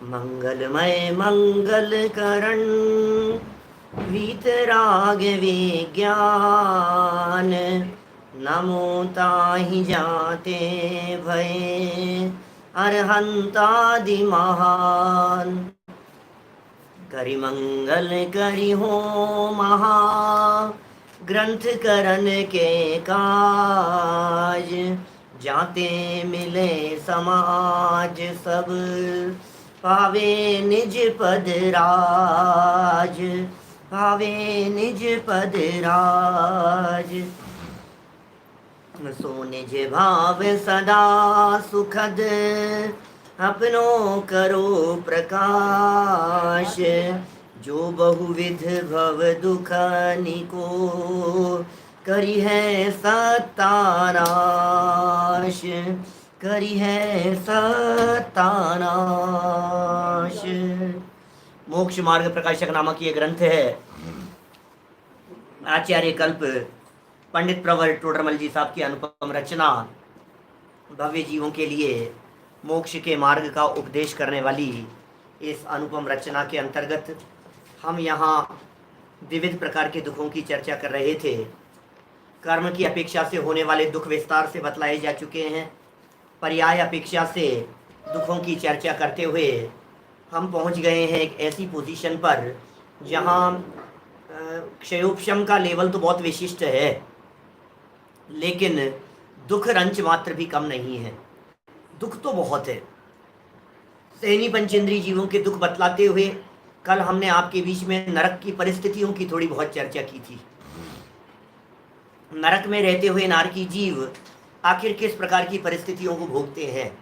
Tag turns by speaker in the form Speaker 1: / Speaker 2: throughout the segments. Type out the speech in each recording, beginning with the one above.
Speaker 1: मंगलमय मंगल करण वीतराग विज्ञान। नमो ताहि जाते भये अरहंतादि महान। करि मंगल करि हो महा ग्रंथ करन के काज। जाते मिले समाज सब पावे निज पद राज। पावे निज पद राज। सो निज भाव सदा सुखद अपनो करो प्रकाश। जो बहुविध भव दुख निको करी है सत्तानाश। करी है सत्तानाश। मोक्ष मार्ग प्रकाशक नामक ये ग्रंथ है। आचार्य कल्प पंडित प्रवर टोडरमल जी साहब की अनुपम रचना, भव्य जीवों के लिए मोक्ष के मार्ग का उपदेश करने वाली इस अनुपम रचना के अंतर्गत हम यहाँ विविध प्रकार के दुखों की चर्चा कर रहे थे। कर्म की अपेक्षा से होने वाले दुख विस्तार से बतलाए जा चुके हैं। पर्याय अपेक्षा से दुखों की चर्चा करते हुए हम पहुँच गए हैं एक ऐसी पोजीशन पर जहाँ क्षयोपशम का लेवल तो बहुत विशिष्ट है, लेकिन दुख रंच मात्र भी कम नहीं है। दुख तो बहुत है। सहनी पंचेंद्रीय जीवों के दुख बतलाते हुए कल हमने आपके बीच में नरक की परिस्थितियों की थोड़ी बहुत चर्चा की थी। नरक में रहते हुए नारकी जीव आखिर किस प्रकार की परिस्थितियों को भोगते हैं,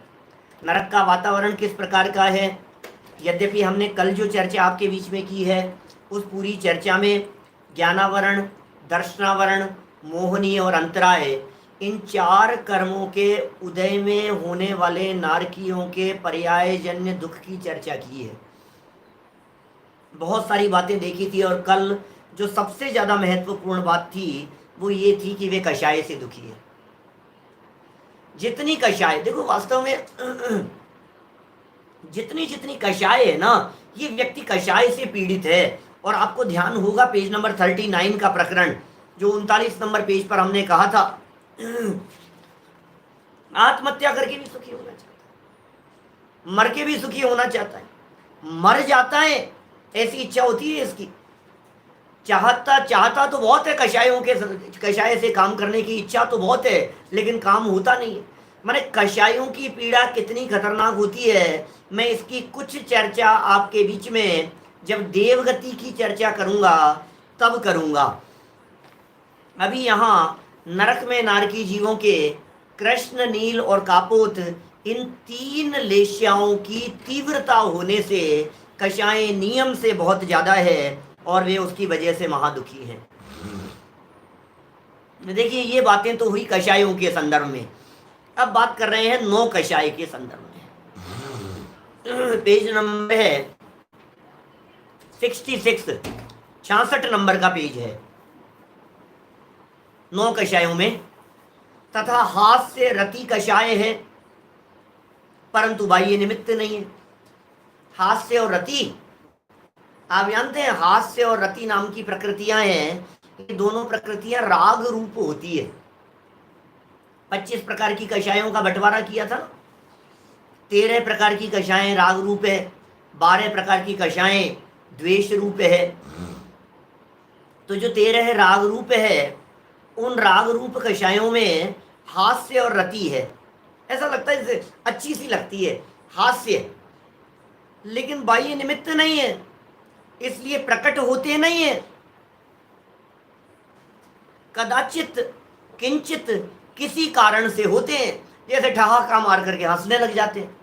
Speaker 1: नरक का वातावरण किस प्रकार का है। यद्यपि हमने कल जो चर्चा आपके बीच में की है उस पूरी चर्चा में ज्ञानावरण, दर्शनावरण, मोहनीय और अंतराय, इन चार कर्मों के उदय में होने वाले नारकियों के पर्यायजन्य दुख की चर्चा की है। बहुत सारी बातें देखी थी और कल जो सबसे ज़्यादा महत्वपूर्ण बात थी वो ये थी कि वे कषाय से दुखी है। जितनी कषाय, देखो वास्तव में जितनी जितनी कषाय है ना, ये व्यक्ति कषाय से पीड़ित है। और आपको ध्यान होगा पेज नंबर 39 का प्रकरण, जो 39 नंबर पेज पर हमने कहा था, आत्महत्या करके भी सुखी होना चाहता है, मर के भी सुखी होना चाहता है, मर जाता है ऐसी इच्छा होती है इसकी। चाहता तो बहुत है, कषाय से काम करने की इच्छा तो बहुत है, लेकिन काम होता नहीं है। माने कषायों की पीड़ा कितनी खतरनाक होती है, मैं इसकी कुछ चर्चा आपके बीच में जब देवगति की चर्चा करूंगा तब करूंगा। अभी यहाँ नरक में नारकी जीवों के कृष्ण, नील और कापोत, इन तीन लेश्याओं की तीव्रता होने से कषाय नियम से बहुत ज़्यादा है और वे उसकी वजह से महादुखी हैं। देखिए ये बातें तो हुई कषायों के संदर्भ में। अब बात कर रहे हैं 9 कषाय के संदर्भ में। पेज नंबर है 66, 66 नंबर का पेज है। 9 कषायों में तथा हास्य रति कषाय है, परंतु बाह्य निमित्त नहीं है। हास्य और रति, आप जानते हैं हास्य और रति नाम की प्रकृतियां हैं, ये दोनों प्रकृतियां राग रूप होती है। 25 प्रकार की कषायों का बंटवारा किया था। 13 प्रकार की कषाएं राग रूप है, 12 प्रकार की कषाएं द्वेष रूप है। तो जो 13 राग रूप है, उन राग रूप कषायों में हास्य और रति है। ऐसा लगता है जैसे अच्छी सी लगती है हास्य, लेकिन बाह्य निमित्त नहीं है, इसलिए प्रकट होते नहीं है। कदाचित किंचित किसी कारण से होते हैं, जैसे ठहाका मार करके हंसने लग जाते हैं।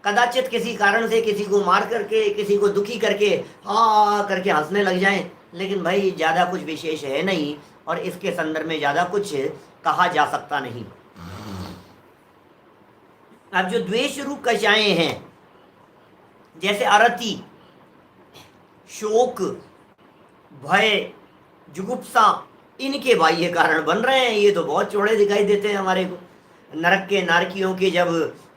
Speaker 1: कदाचित किसी कारण से किसी को मार करके, किसी को दुखी करके हाँ करके हंसने लग जाएं, लेकिन भाई ज़्यादा कुछ विशेष है नहीं और इसके संदर्भ में ज़्यादा कुछ कहा जा सकता नहीं। अब जो द्वेष रूप कषाएं हैं, जैसे अरति, शोक, भय, जुगुप्सा, इनके बाह्य कारण बन रहे हैं। ये तो बहुत चौड़े दिखाई देते हैं हमारे को। नरक के नारकियों के जब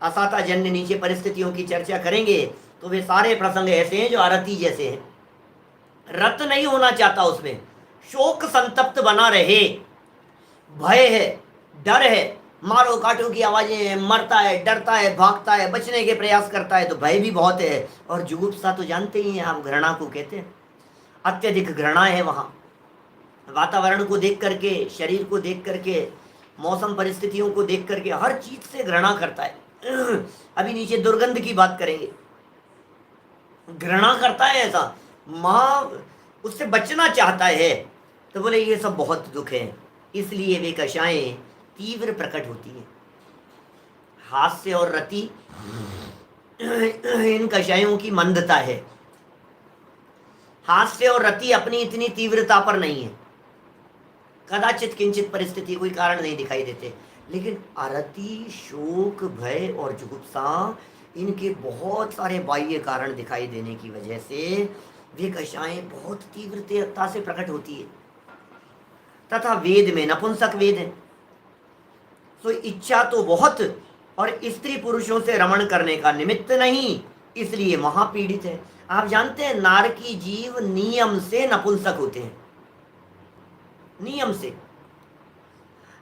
Speaker 1: असाता जन्य नीचे परिस्थितियों की चर्चा करेंगे तो वे सारे प्रसंग ऐसे हैं जो आरती जैसे हैं। रत नहीं होना चाहता उसमें, शोक संतप्त बना रहे, भय है, डर है, मारो काटो की आवाजें हैं, मरता है, डरता है, भागता है, बचने के प्रयास करता है, तो भय भी बहुत है। और जुगुप्सा तो जानते ही हैं आप, घृणा को कहते हैं, अत्यधिक घृणा है वहां। वातावरण को देख करके, शरीर को देख करके, मौसम परिस्थितियों को देख करके हर चीज से घृणा करता है। अभी नीचे दुर्गंध की बात करेंगे, घृणा करता है ऐसा, मां उससे बचना चाहता है। तो बोले ये सब बहुत दुख है, इसलिए वे कषाएं तीव्र प्रकट होती है। हास्य और रति इन कषायों की मंदता है। हास्य और रति अपनी इतनी तीव्रता पर नहीं है, कदाचित किंचित परिस्थिति कोई कारण नहीं दिखाई देते, लेकिन अरति, शोक, भय और जुगुप्सा इनके बहुत सारे बाह्य कारण दिखाई देने की वजह से वे कषाएं बहुत तीव्रता से प्रकट होती है। तथा वेद में नपुंसक वेद है, तो इच्छा तो बहुत और स्त्री पुरुषों से रमण करने का निमित्त नहीं, इसलिए महापीड़ित है। आप जानते हैं नारकी जीव नियम से नपुंसक होते हैं, नियम से।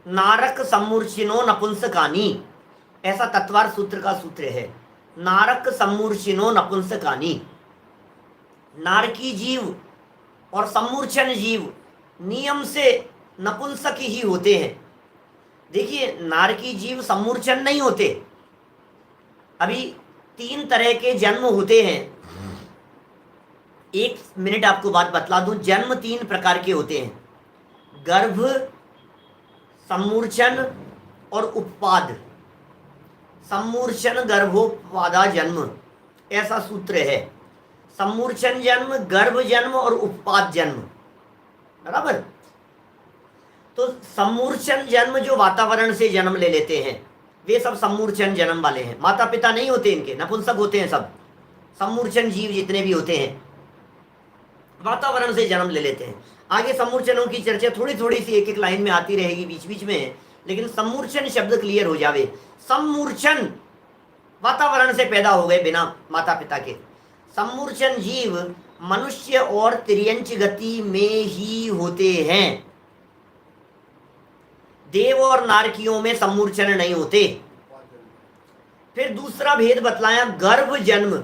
Speaker 1: नारक सम्मूर्छिनो नपुंसकानी, ऐसा तत्वार सूत्र का सूत्र है। नारक सम्मूर्छिनो नपुंसकानी, नारकी जीव और सम्मूर्छन जीव नियम से नपुंसक ही होते हैं। देखिए नारकी जीव सम्मूर्छन नहीं होते। अभी 3 तरह के जन्म होते हैं। 1 मिनट आपको बात बतला दूं, जन्म 3 प्रकार के होते हैं, गर्भ, सम्मूर्छन और उपपाद। सम्मूर्छन गर्भोपवादा जन्म, ऐसा सूत्र है। सम्मूर्छन जन्म, गर्भ जन्म और उपपाद जन्म, बराबर। तो सम्मूर्छन जन्म जो वातावरण से जन्म ले लेते हैं, वे सब सम्मूर्छन जन्म वाले हैं। माता पिता नहीं होते इनके, नपुंसक होते हैं सब। सम्मूर्छन जीव जितने भी होते हैं वातावरण से जन्म ले लेते हैं। आगे सम्मूर्छनों की चर्चा थोड़ी थोड़ी सी एक एक लाइन में आती रहेगी बीच बीच में, लेकिन सम्मूर्छन शब्द क्लियर हो जावे। सम्मूर्छन वातावरण से पैदा हो गए बिना माता पिता के। सम्मूर्छन जीव मनुष्य और तिर्यंच गति में ही होते हैं, देव और नारकियों में सम्मूर्छन नहीं होते। फिर दूसरा भेद बतलाया, गर्भ जन्म।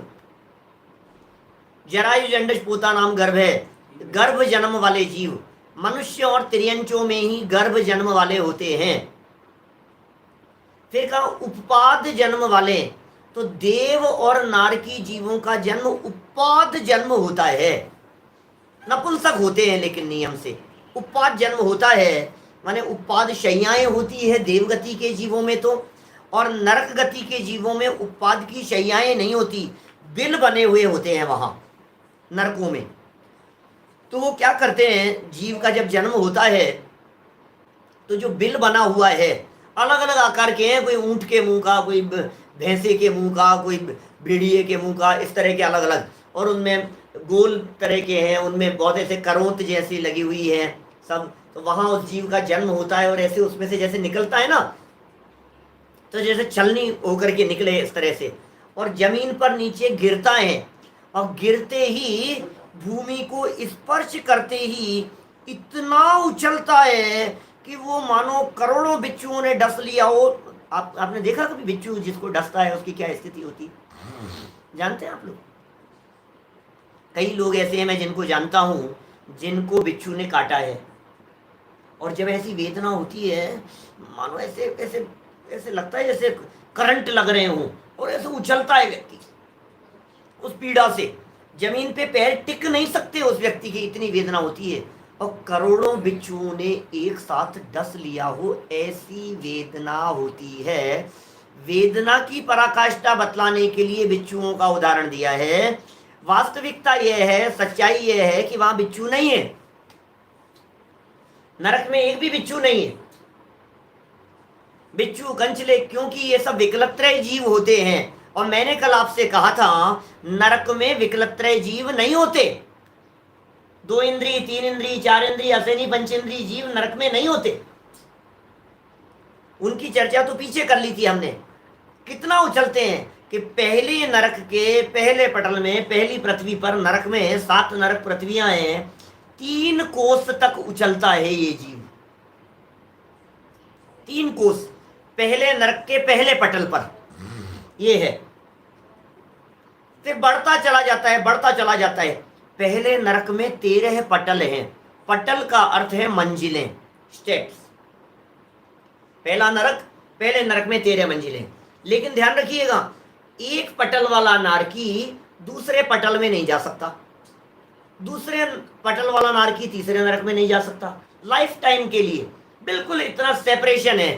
Speaker 1: जरायु जंडस पोता नाम गर्भ है, गर्भ जन्म वाले जीव मनुष्य और तिर्यंचों में ही गर्भ जन्म वाले होते हैं। फिर कहा उपपाद जन्म वाले, तो देव और नारकी जीवों का जन्म उपपाद जन्म होता है। नपुंसक होते हैं लेकिन नियम से उपपाद जन्म होता है, माने उपपाद शैयाएं होती है देवगति के जीवों में तो, और नरक गति के जीवों में उपपाद की शैयाएं नहीं होती, बिल बने हुए होते हैं वहां नरकों में। तो वो क्या करते हैं, जीव का जब जन्म होता है तो जो बिल बना हुआ है अलग अलग आकार के हैं, कोई ऊंट के मुंह का, कोई भैंसे के मुंह का, कोई भेड़िए के मुंह का, इस तरह के अलग अलग, और उनमें गोल तरह के हैं, उनमें बहुत ऐसे करोंत जैसी लगी हुई है सब। तो वहां उस जीव का जन्म होता है और ऐसे उसमें से जैसे निकलता है ना, तो जैसे छलनी होकर के निकले इस तरह से, और जमीन पर नीचे गिरता है, और गिरते ही भूमि को स्पर्श करते ही इतना उछलता है कि वो मानो करोड़ों बिच्छुओं ने डस लिया हो। आपने देखा कभी बिच्छू जिसको डसता है उसकी क्या स्थिति होती है, जानते हैं आप लोग? कई लोग ऐसे हैं, मैं जिनको जानता हूँ, जिनको बिच्छू ने काटा है, और जब ऐसी वेदना होती है मानो ऐसे ऐसे ऐसे लगता है जैसे करंट लग रहे हों, और ऐसे उछलता है व्यक्ति उस पीड़ा से, जमीन पे पैर टिक नहीं सकते उस व्यक्ति की, इतनी वेदना होती है। और करोड़ों बिच्छुओं ने एक साथ डस लिया हो, ऐसी वेदना होती है। वेदना की पराकाष्ठा बतलाने के लिए बिच्छुओं का उदाहरण दिया है। वास्तविकता यह है, सच्चाई यह है कि वहां बिच्छू नहीं है, नरक में एक भी बिच्छू नहीं है, बिच्छू कंचले, क्योंकि ये सब विकलत्रय जीव होते हैं। और मैंने कल आपसे कहा था नरक में विकलत्रय जीव नहीं होते, 2 इंद्रिय, 3 इंद्रिय, 4 इंद्रिय, असेनी पंचेंद्रिय जीव नरक में नहीं होते। उनकी चर्चा तो पीछे कर ली थी हमने। कितना उछलते हैं कि पहले नरक के पहले पटल में, पहली पृथ्वी पर नरक में 7 नरक पृथ्वियां हैं, 3 कोस तक उछलता है ये जीव। 3 कोस पहले नरक के पहले पटल पर ये है। फिर बढ़ता चला जाता है, बढ़ता चला जाता है। पहले नरक में 13 पटल हैं। पटल का अर्थ है मंजिलें, स्टेप्स। पहला नरक, पहले नरक में 13 मंजिलें। लेकिन ध्यान रखिएगा, एक पटल वाला नारकी दूसरे पटल में नहीं जा सकता, दूसरे पटल वाला नारकी तीसरे नरक में नहीं जा सकता। लाइफ टाइम के लिए बिल्कुल इतना सेपरेशन है,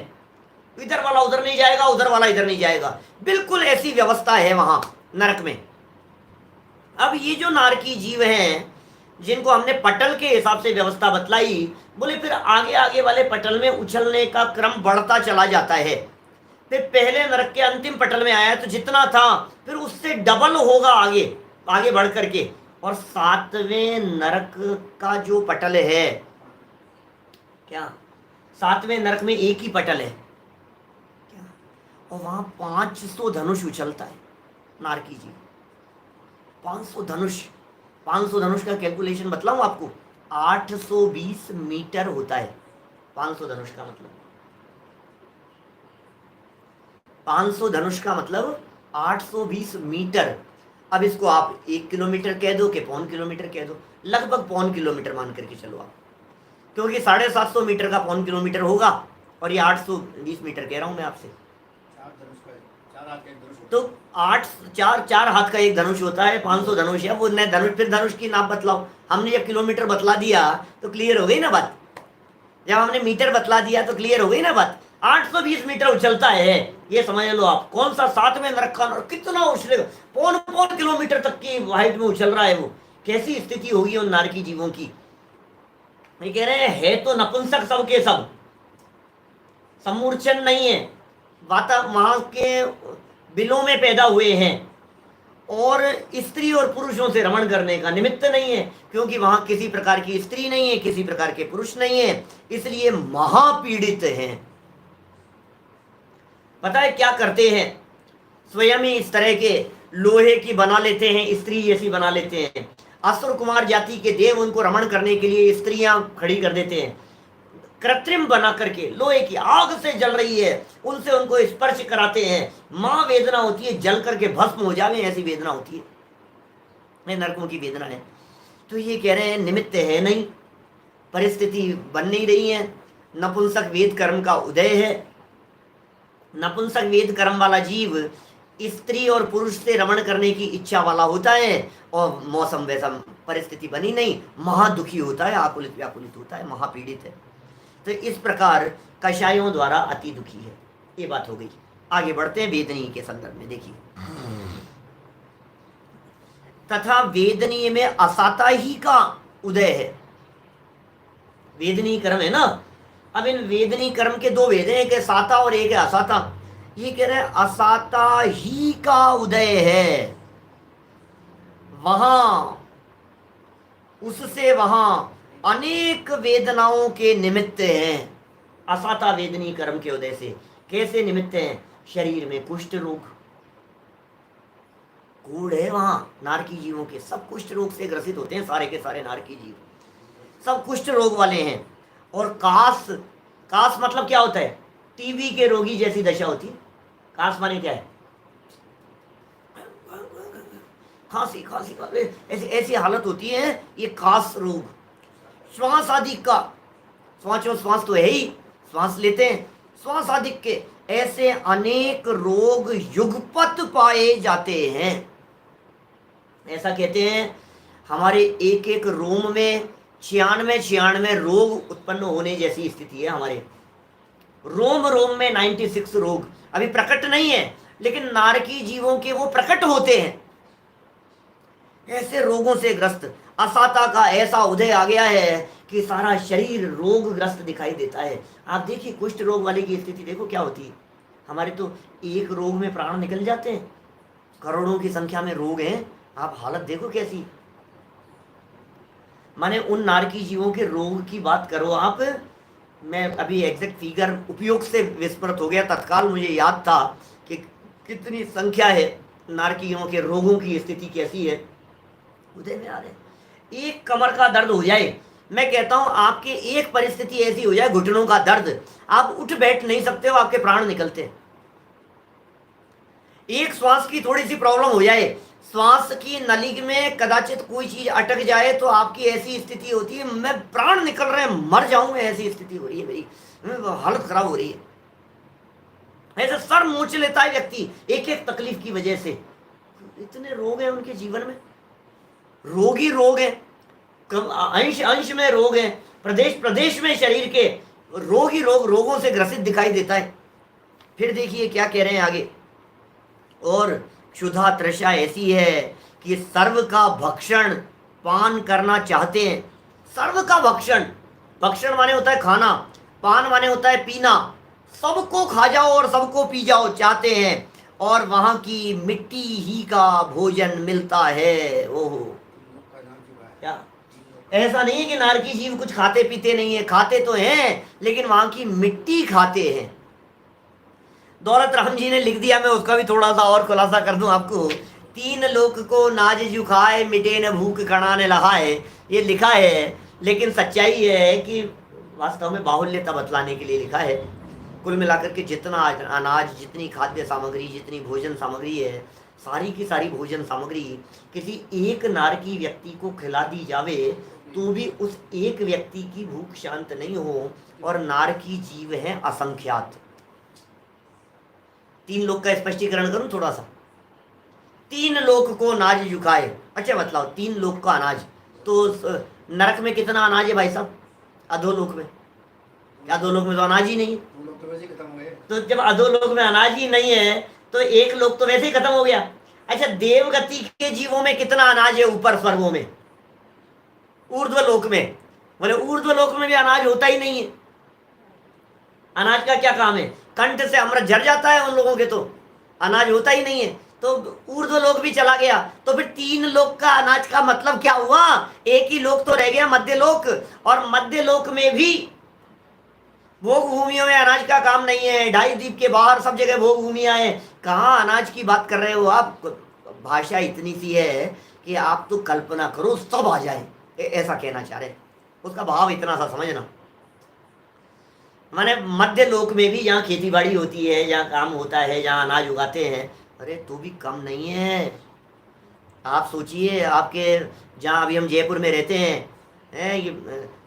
Speaker 1: इधर वाला उधर नहीं जाएगा, उधर वाला इधर नहीं जाएगा, बिल्कुल ऐसी व्यवस्था है वहां नरक में। अब ये जो नारकी जीव हैं, जिनको हमने पटल के हिसाब से व्यवस्था बतलाई, बोले फिर आगे आगे वाले पटल में उछलने का क्रम बढ़ता चला जाता है। फिर पहले नरक के अंतिम पटल में आया तो जितना था फिर उससे डबल होगा आगे आगे बढ़ करके। और 7वें नरक का जो पटल है, क्या 7वें नरक में एक ही पटल है क्या, और वहां 500 धनुष उछलता है नारकी जी। 500 धनुष, 500 धनुष का कैलकुलेशन बतलाऊं आपको, 820 मीटर होता है 500 धनुष का मतलब। 500 धनुष का मतलब 820 मीटर। अब इसको आप 1 किलोमीटर कह दो कि 1.25 किलोमीटर कह दो, लगभग 1.25 किलोमीटर मान करके चलो आप, क्योंकि 750 मीटर का 1.25 किलोमीटर होगा और ये 820 मीटर कह रहा हूं मैं आपसे। तो 4 हाथ का एक धनुष होता है, 500 धनुष है वो। नए धनुष, फिर धनुष की नाप बतलाओ। हमने जब किलोमीटर बतला दिया तो क्लियर हो गई ना बात, जब हमने मीटर बतला दिया तो क्लियर हो गई ना बात। 820 मीटर उछलता है, ये समझ लो आप। कौन सा 7वें नरक का नरक कितना उछलेगा, 1.25 किलोमीटर तक की हाइट में उछल रहा है वो। कैसी स्थिति होगी उन नारकी जीवों की। ये कह रहे हैं है तो नपुंसक सब के सब, समूर्छन नहीं है, वहां के बिलों में पैदा हुए हैं, और स्त्री और पुरुषों से रमण करने का निमित्त नहीं है, क्योंकि वहां किसी प्रकार की स्त्री नहीं है, किसी प्रकार के पुरुष नहीं है, इसलिए महापीड़ित हैं। पता है क्या करते हैं, स्वयं ही इस तरह के लोहे की बना लेते हैं, स्त्री जैसी बना लेते हैं। असुर कुमार जाति के देव उनको रमण करने के लिए स्त्रियां खड़ी कर देते हैं, कृत्रिम बना करके, लोहे की आग से जल रही है उनसे उनको स्पर्श कराते हैं। मां वेदना होती है, जल करके भस्म हो जावे, ऐसी वेदना होती है, नरकों की वेदना है। तो ये कह रहे हैं निमित्त है नहीं, परिस्थिति बन नहीं रही है। नपुंसक वेद कर्म का उदय है। नपुंसक वेद कर्म वाला जीव स्त्री और पुरुष से रमण करने की इच्छा वाला होता है, और मौसम वैसा परिस्थिति बनी नहीं, महादुखी होता है, आकुलित व्याकुलित होता है, महापीड़ित है। तो इस प्रकार कषायों द्वारा अति दुखी है। ये बात हो गई। आगे बढ़ते हैं वेदनीय के संदर्भ में। देखिए, तथा वेदनीय में असाता ही का उदय है। वेदनीय कर्म है ना। अब इन वेदनीय कर्म के 2 वेद हैं, एक है साता और एक है असाता। ये कह रहे हैं असाता ही का उदय है, वहां उससे वहां अनेक वेदनाओं के निमित्त हैं। असाता वेदनीय कर्म के उदय से कैसे निमित्त हैं, शरीर में कुष्ठ रोग, कूड़ है वहां नारकी जीवों के, सब कुष्ठ रोग से ग्रसित होते हैं, सारे के सारे नारकी जीव सब कुष्ठ रोग वाले हैं। और कास, कास मतलब क्या होता है, टीबी के रोगी जैसी दशा होती है। कास माने क्या है, खांसी खांसी ऐसी ऐसी हालत होती है, ये कास रोग। श्वास आदि का, श्वास तो है ही, श्वास लेते हैं, श्वास आदि के ऐसे अनेक रोग युगपत पाए जाते हैं। ऐसा कहते हैं हमारे एक एक रोम में 96 रोग उत्पन्न होने जैसी स्थिति है। हमारे रोम रोम में 96 रोग अभी प्रकट नहीं है, लेकिन नारकी जीवों के वो प्रकट होते हैं। ऐसे रोगों से ग्रस्त असाता का ऐसा उदय आ गया है कि सारा शरीर रोगग्रस्त दिखाई देता है। आप देखिए कुष्ठ रोग वाले की स्थिति देखो क्या होती है। हमारे तो एक रोग में प्राण निकल जाते हैं, करोड़ों की संख्या में रोग हैं, आप हालत देखो कैसी। माने उन नारकी जीवों के रोग की बात करो आप। मैं अभी एग्जैक्ट फिगर उपयोग से विस्मृत हो गया, तत्काल मुझे याद था कि कितनी संख्या है नारकियों के रोगों की स्थिति कैसी है, उदय में आ रहे। एक कमर का दर्द हो जाए, मैं कहता हूं आपके एक परिस्थिति ऐसी हो जाए, घुटनों का दर्द, आप उठ बैठ नहीं सकते हो, आपके प्राण निकलते हैं। एक श्वास की थोड़ी सी प्रॉब्लम हो जाए, श्वास की नली में कदाचित कोई चीज अटक जाए तो आपकी ऐसी स्थिति होती है, मैं प्राण निकल रहे हैं, मर जाऊं, ऐसी स्थिति हो रही है, मेरी हालत खराब हो रही है। ऐसे सर मोच लेता है व्यक्ति एक एक तकलीफ की वजह से। इतने रोग हैं उनके जीवन में, रोग ही रोग है, अंश अंश में रोग है, प्रदेश प्रदेश में शरीर के रोग ही रोग, रोगों से ग्रसित दिखाई देता है। फिर देखिए क्या कह रहे हैं आगे, और क्षुधा तृषा ऐसी है कि सर्व का भक्षण पान करना चाहते हैं। सर्व का भक्षण, भक्षण माने होता है खाना, पान माने होता है पीना, सबको खा जाओ और सबको पी जाओ चाहते हैं, और वहां की मिट्टी ही का भोजन मिलता है। ओहो, क्या ऐसा नहीं है कि नारकी जीव कुछ खाते पीते नहीं है, खाते तो हैं, लेकिन वहां की मिट्टी खाते हैं। दौलत राम जी ने लिख दिया, मैं उसका भी थोड़ा सा और खुलासा कर दूं आपको। 3 लोक को नाज जु खाए, मिटे न भूख कणा ने लहाए, ये लिखा है, लेकिन सच्चाई है कि वास्तव में बाहुल्यता बतलाने के लिए लिखा है। कुल मिलाकर के जितना अनाज, जितनी खाद्य सामग्री, जितनी भोजन सामग्री है, सारी की सारी भोजन सामग्री किसी एक नारकी व्यक्ति को खिला दी जावे तो भी उस एक व्यक्ति की भूख शांत नहीं हो। और नारकी जीव हैं असंख्यात। 3 लोक का स्पष्टीकरण करूं थोड़ा सा। 3 लोक को नाज झुकाए, अच्छा बतलाओ 3 लोक का अनाज, तो नरक में कितना अनाज है भाई साहब? अधोलोक में, अधोलोक में तो अनाज ही नहीं है। तो जब अधोलोक में अनाज ही नहीं है तो एक लोक तो वैसे ही खत्म हो गया। अच्छा, देवगति के जीवों में कितना अनाज है? ऊपर स्वर्गों में, ऊर्ध्व लोक में। बोले ऊर्ध्व लोक में भी अनाज होता ही नहीं है। अनाज का क्या काम है? कंठ से अमृत झर जाता है उन लोगों के, तो अनाज होता ही नहीं है। तो ऊर्ध्व लोक भी चला गया, तो फिर 3 लोक का अनाज का मतलब क्या हुआ? एक ही लोक तो रह गया, मध्य लोक, और मध्य लोक में भी भोग भूमियों में अनाज का काम नहीं है। 2.5 द्वीप के बाहर सब जगह भोग भूमियां हैं, कहाँ अनाज की बात कर रहे हो आप? भाषा इतनी सी है कि आप तो कल्पना करो सब आ जाए, ऐसा कहना चाह रहे। उसका भाव इतना सा समझना, माने मध्य लोक में भी जहाँ खेती बाड़ी होती है, जहाँ काम होता है, जहाँ अनाज उगाते हैं, अरे तो भी कम नहीं है। आप सोचिए, आपके जहाँ अभी हम जयपुर में रहते हैं, ये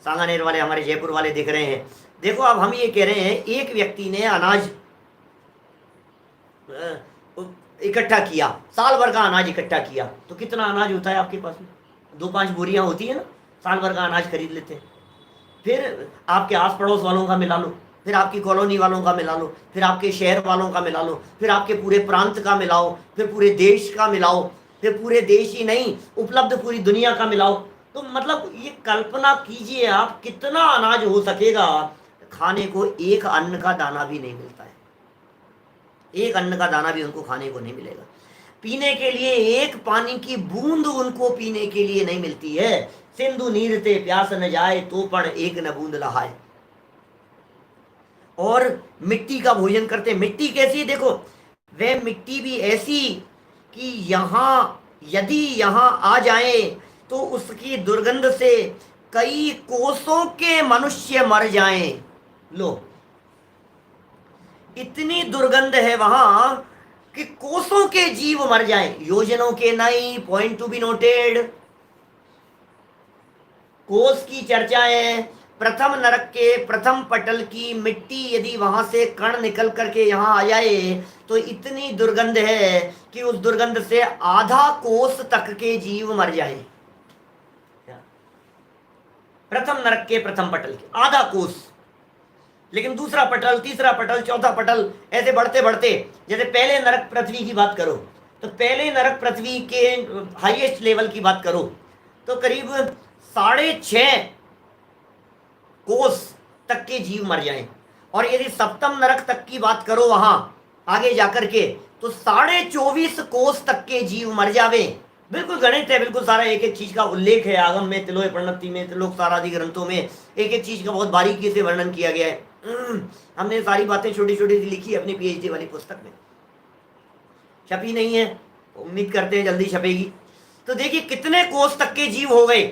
Speaker 1: सांगानेर वाले हमारे जयपुर वाले दिख रहे हैं। देखो अब हम ये कह रहे हैं, एक व्यक्ति ने अनाज इकट्ठा किया, साल भर का अनाज इकट्ठा किया, तो कितना अनाज होता है आपके पास में? 2-5 बोरियां होती है ना, साल भर का अनाज खरीद लेते हैं। फिर आपके आस पड़ोस वालों का मिला लो, फिर आपकी कॉलोनी वालों का मिला लो, फिर आपके शहर वालों का मिला लो, फिर आपके पूरे प्रांत का मिलाओ, फिर पूरे देश का मिलाओ, फिर पूरे देश ही नहीं उपलब्ध पूरी दुनिया का मिलाओ, तो मतलब ये कल्पना कीजिए आप कितना अनाज हो सकेगा। खाने को एक अन्न का दाना भी नहीं मिलता है, एक अन्न का दाना भी उनको खाने को नहीं मिलेगा। पीने के लिए एक पानी की बूंद उनको पीने के लिए नहीं मिलती है। सिंधु नीर ते प्यास न जाए, तो पण एक न बूंद लहाए। और मिट्टी का भोजन करते। मिट्टी कैसी? देखो, वह मिट्टी भी ऐसी कि यहाँ यदि यहाँ आ जाए तो उसकी दुर्गंध से कई कोसों के मनुष्य मर जाएं। लो, इतनी दुर्गंध है वहां कि कोसों के जीव मर जाएं। योजनों के नहीं, पॉइंट टू बी नोटेड। कोस की चर्चा है। प्रथम नरक के प्रथम पटल की मिट्टी यदि वहां से कण निकल करके यहाँ आ जाए तो इतनी दुर्गंध है कि उस दुर्गंध से आधा कोस तक के जीव मर जाएं। प्रथम नरक के प्रथम पटल के आधा कोस। लेकिन दूसरा पटल, तीसरा पटल, चौथा पटल, ऐसे बढ़ते बढ़ते, जैसे पहले नरक पृथ्वी की बात करो तो पहले नरक पृथ्वी के हाईएस्ट लेवल की बात करो तो करीब 6.5 कोस तक के जीव मर जाएं। और यदि सप्तम नरक तक की बात करो वहां आगे जाकर के तो 24.5 कोस तक के जीव मर जावे। बिल्कुल गणित है, बिल्कुल सारा एक एक चीज का उल्लेख है आगम में, तिलोय प्रणति में, त्रिलोक सारादि ग्रंथों में एक एक चीज का बहुत बारीकी से वर्णन किया गया है। हमने सारी बातें छोटी छोटी सी लिखी अपनी पीएचडी वाली पुस्तक में, छपी नहीं है, उम्मीद करते हैं जल्दी छपेगी। तो देखिए कितने कोस तक के जीव हो गए,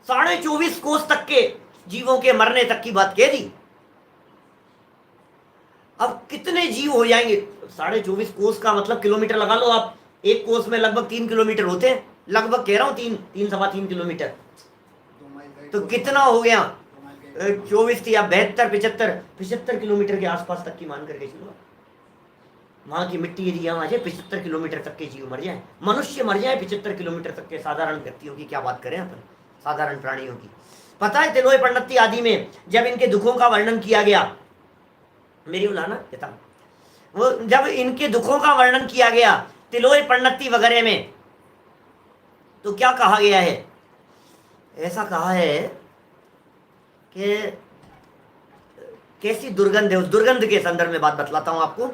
Speaker 1: 24.5 कोस तक के जीवों के मरने तक की बात कह दी। अब कितने जीव हो जाएंगे? 24.5 कोस का मतलब किलोमीटर लगा लो आप, एक कोस में लगभग 3 किलोमीटर होते हैं, लगभग कह रहा हूं 3 सवा 3 किलोमीटर। तो कितना हो गया? 24 थी, अब 72 75 किलोमीटर के आसपास तक की मान करके चलो। वहां की मिट्टी यदि यहाँ आ जाए 75 किलोमीटर तक के जीव मर जाए, मनुष्य मर जाए 75 किलोमीटर तक के, साधारण व्यक्तियों की क्या बात करें अपन, साधारण प्राणियों की। पता है तिलोय पंडित आदि में जब इनके दुखों का वर्णन किया गया, मेरी उलाना कहता वो जब इनके दुखों का वर्णन किया गया तिलोय पंडित वगैरह में, तो क्या कहा गया है? ऐसा कहा है कि कैसी दुर्गंध है, उस दुर्गंध के संदर्भ में बात बतलाता हूं आपको।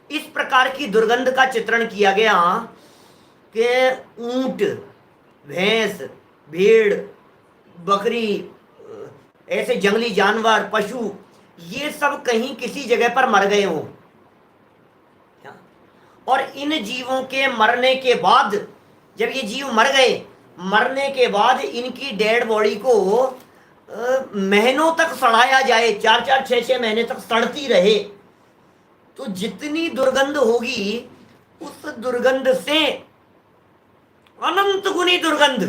Speaker 1: इस प्रकार की दुर्गंध का चित्रण किया गया कि ऊंट, भैंस, भेड़, बकरी, ऐसे जंगली जानवर, पशु, ये सब कहीं किसी जगह पर मर गए हों, और इन जीवों के मरने के बाद, जब ये जीव मर गए, मरने के बाद इनकी डेड बॉडी को महीनों तक सड़ाया जाए, 4-4 6-6 महीने तक सड़ती रहे, तो जितनी दुर्गंध होगी उस दुर्गंध से अनंत गुनी दुर्गंध,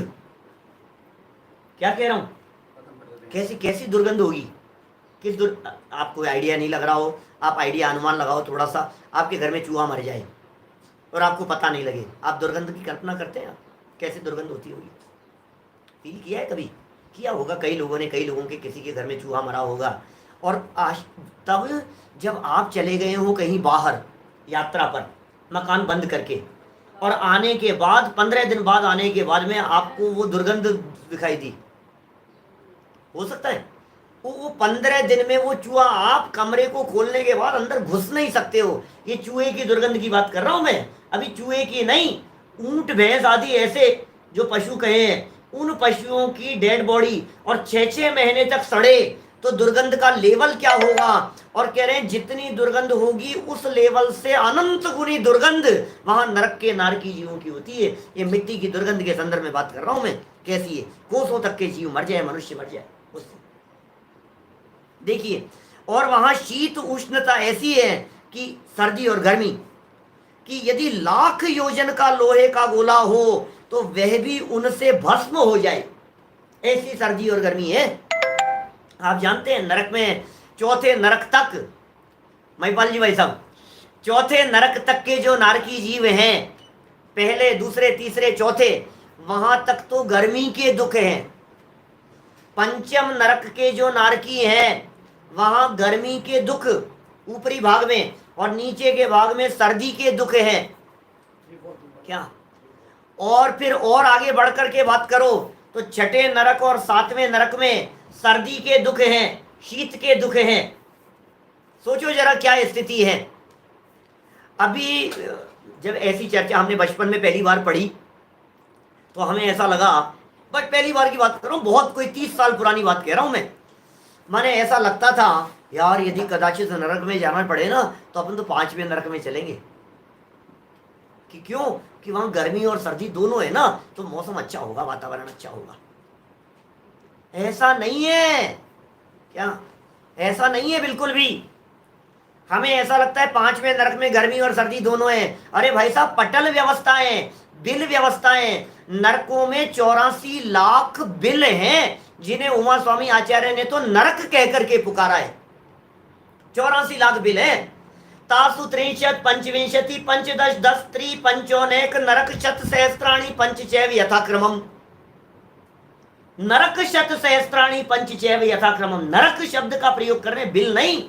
Speaker 1: क्या कह रहा हूं, कैसी कैसी दुर्गंध होगी, आपको आइडिया नहीं लग रहा हो, आप आइडिया अनुमान लगाओ थोड़ा सा। आपके घर में चूहा मर जाए और आपको पता नहीं लगे, आप दुर्गंध की कल्पना करते हैं? कैसे दुर्गंध होती होगी? फील किया है कभी? किया होगा कई लोगों ने, कई लोगों के किसी के घर में चूहा मरा होगा। और तब जब आप चले गए हो कहीं बाहर यात्रा पर, मकान बंद करके, और आने के बाद 15 दिन बाद आने के बाद में आपको वो दुर्गंध दिखाई दी, हो सकता है वो 15 दिन में वो चूहा, आप कमरे को खोलने के बाद अंदर घुस नहीं सकते हो। ये चूहे की दुर्गंध की बात कर रहा हूं मैं, अभी चूहे की नहीं। ऊंट, भैंस आदि ऐसे जो पशु कहे हैं, उन पशुओं की डेड बॉडी और 6-6 महीने तक सड़े, तो दुर्गंध का लेवल क्या होगा? और कह रहे हैं जितनी दुर्गंध होगी उस लेवल से अनंत गुनी दुर्गंध वहां नरक के नारकी जीवों की होती है। ये मिट्टी की दुर्गंध के संदर्भ में बात कर रहा हूं मैं, कैसी है, कोसों तक के जीव मर जाए, मनुष्य मर जाए उससे। देखिए, और वहां शीत उष्णता ऐसी है कि सर्दी और गर्मी, कि यदि 1,00,000 योजन का लोहे का गोला हो तो वह भी उनसे भस्म हो जाए, ऐसी सर्दी और गर्मी है। आप जानते हैं नरक में, चौथे नरक तक, महिपाल जी भाई साहब, चौथे नरक तक के जो नारकी जीव हैं, पहले, दूसरे, तीसरे, चौथे, वहां तक तो गर्मी के दुख हैं। पंचम नरक के जो नारकी हैं वहां गर्मी के दुख ऊपरी भाग में, और नीचे के भाग में सर्दी के दुख हैं। क्या? और फिर और आगे बढ़कर के बात करो तो छठे नरक और 7वें नरक में सर्दी के दुख हैं, शीत के दुख हैं। सोचो जरा क्या स्थिति है। अभी जब ऐसी चर्चा हमने बचपन में पहली बार पढ़ी तो हमें ऐसा लगा, बट पहली बार की बात कर रहा हूँ, बहुत कोई 30 साल पुरानी बात कह रहा हूँ मैं, माने ऐसा लगता था यार यदि कदाचित नरक में जाना पड़े ना तो अपन तो 5वें नरक में चलेंगे। कि क्यों? कि वहां गर्मी और सर्दी दोनों है ना, तो मौसम अच्छा होगा, वातावरण अच्छा होगा। ऐसा नहीं है। क्या? ऐसा नहीं है बिल्कुल भी। हमें ऐसा लगता है 5वें नरक में गर्मी और सर्दी दोनों है। अरे भाई साहब, पटल व्यवस्थाएं, बिल व्यवस्थाएं, नरकों में 84 लाख बिल हैं, जिन्हें उमा स्वामी आचार्य ने तो नरक कह करके पुकारा है। 84 लाख बिल है। तासु 63 पंचविंशति पंचदश 10 3 पंचोनेक नरक शत सहस्त्राणी पंचचैव यथाक्रमम। नरक शत सहस्त्राणी पंचचैव यथाक्रमम। नरक शब्द का प्रयोग कर रहे हैं, बिल नहीं।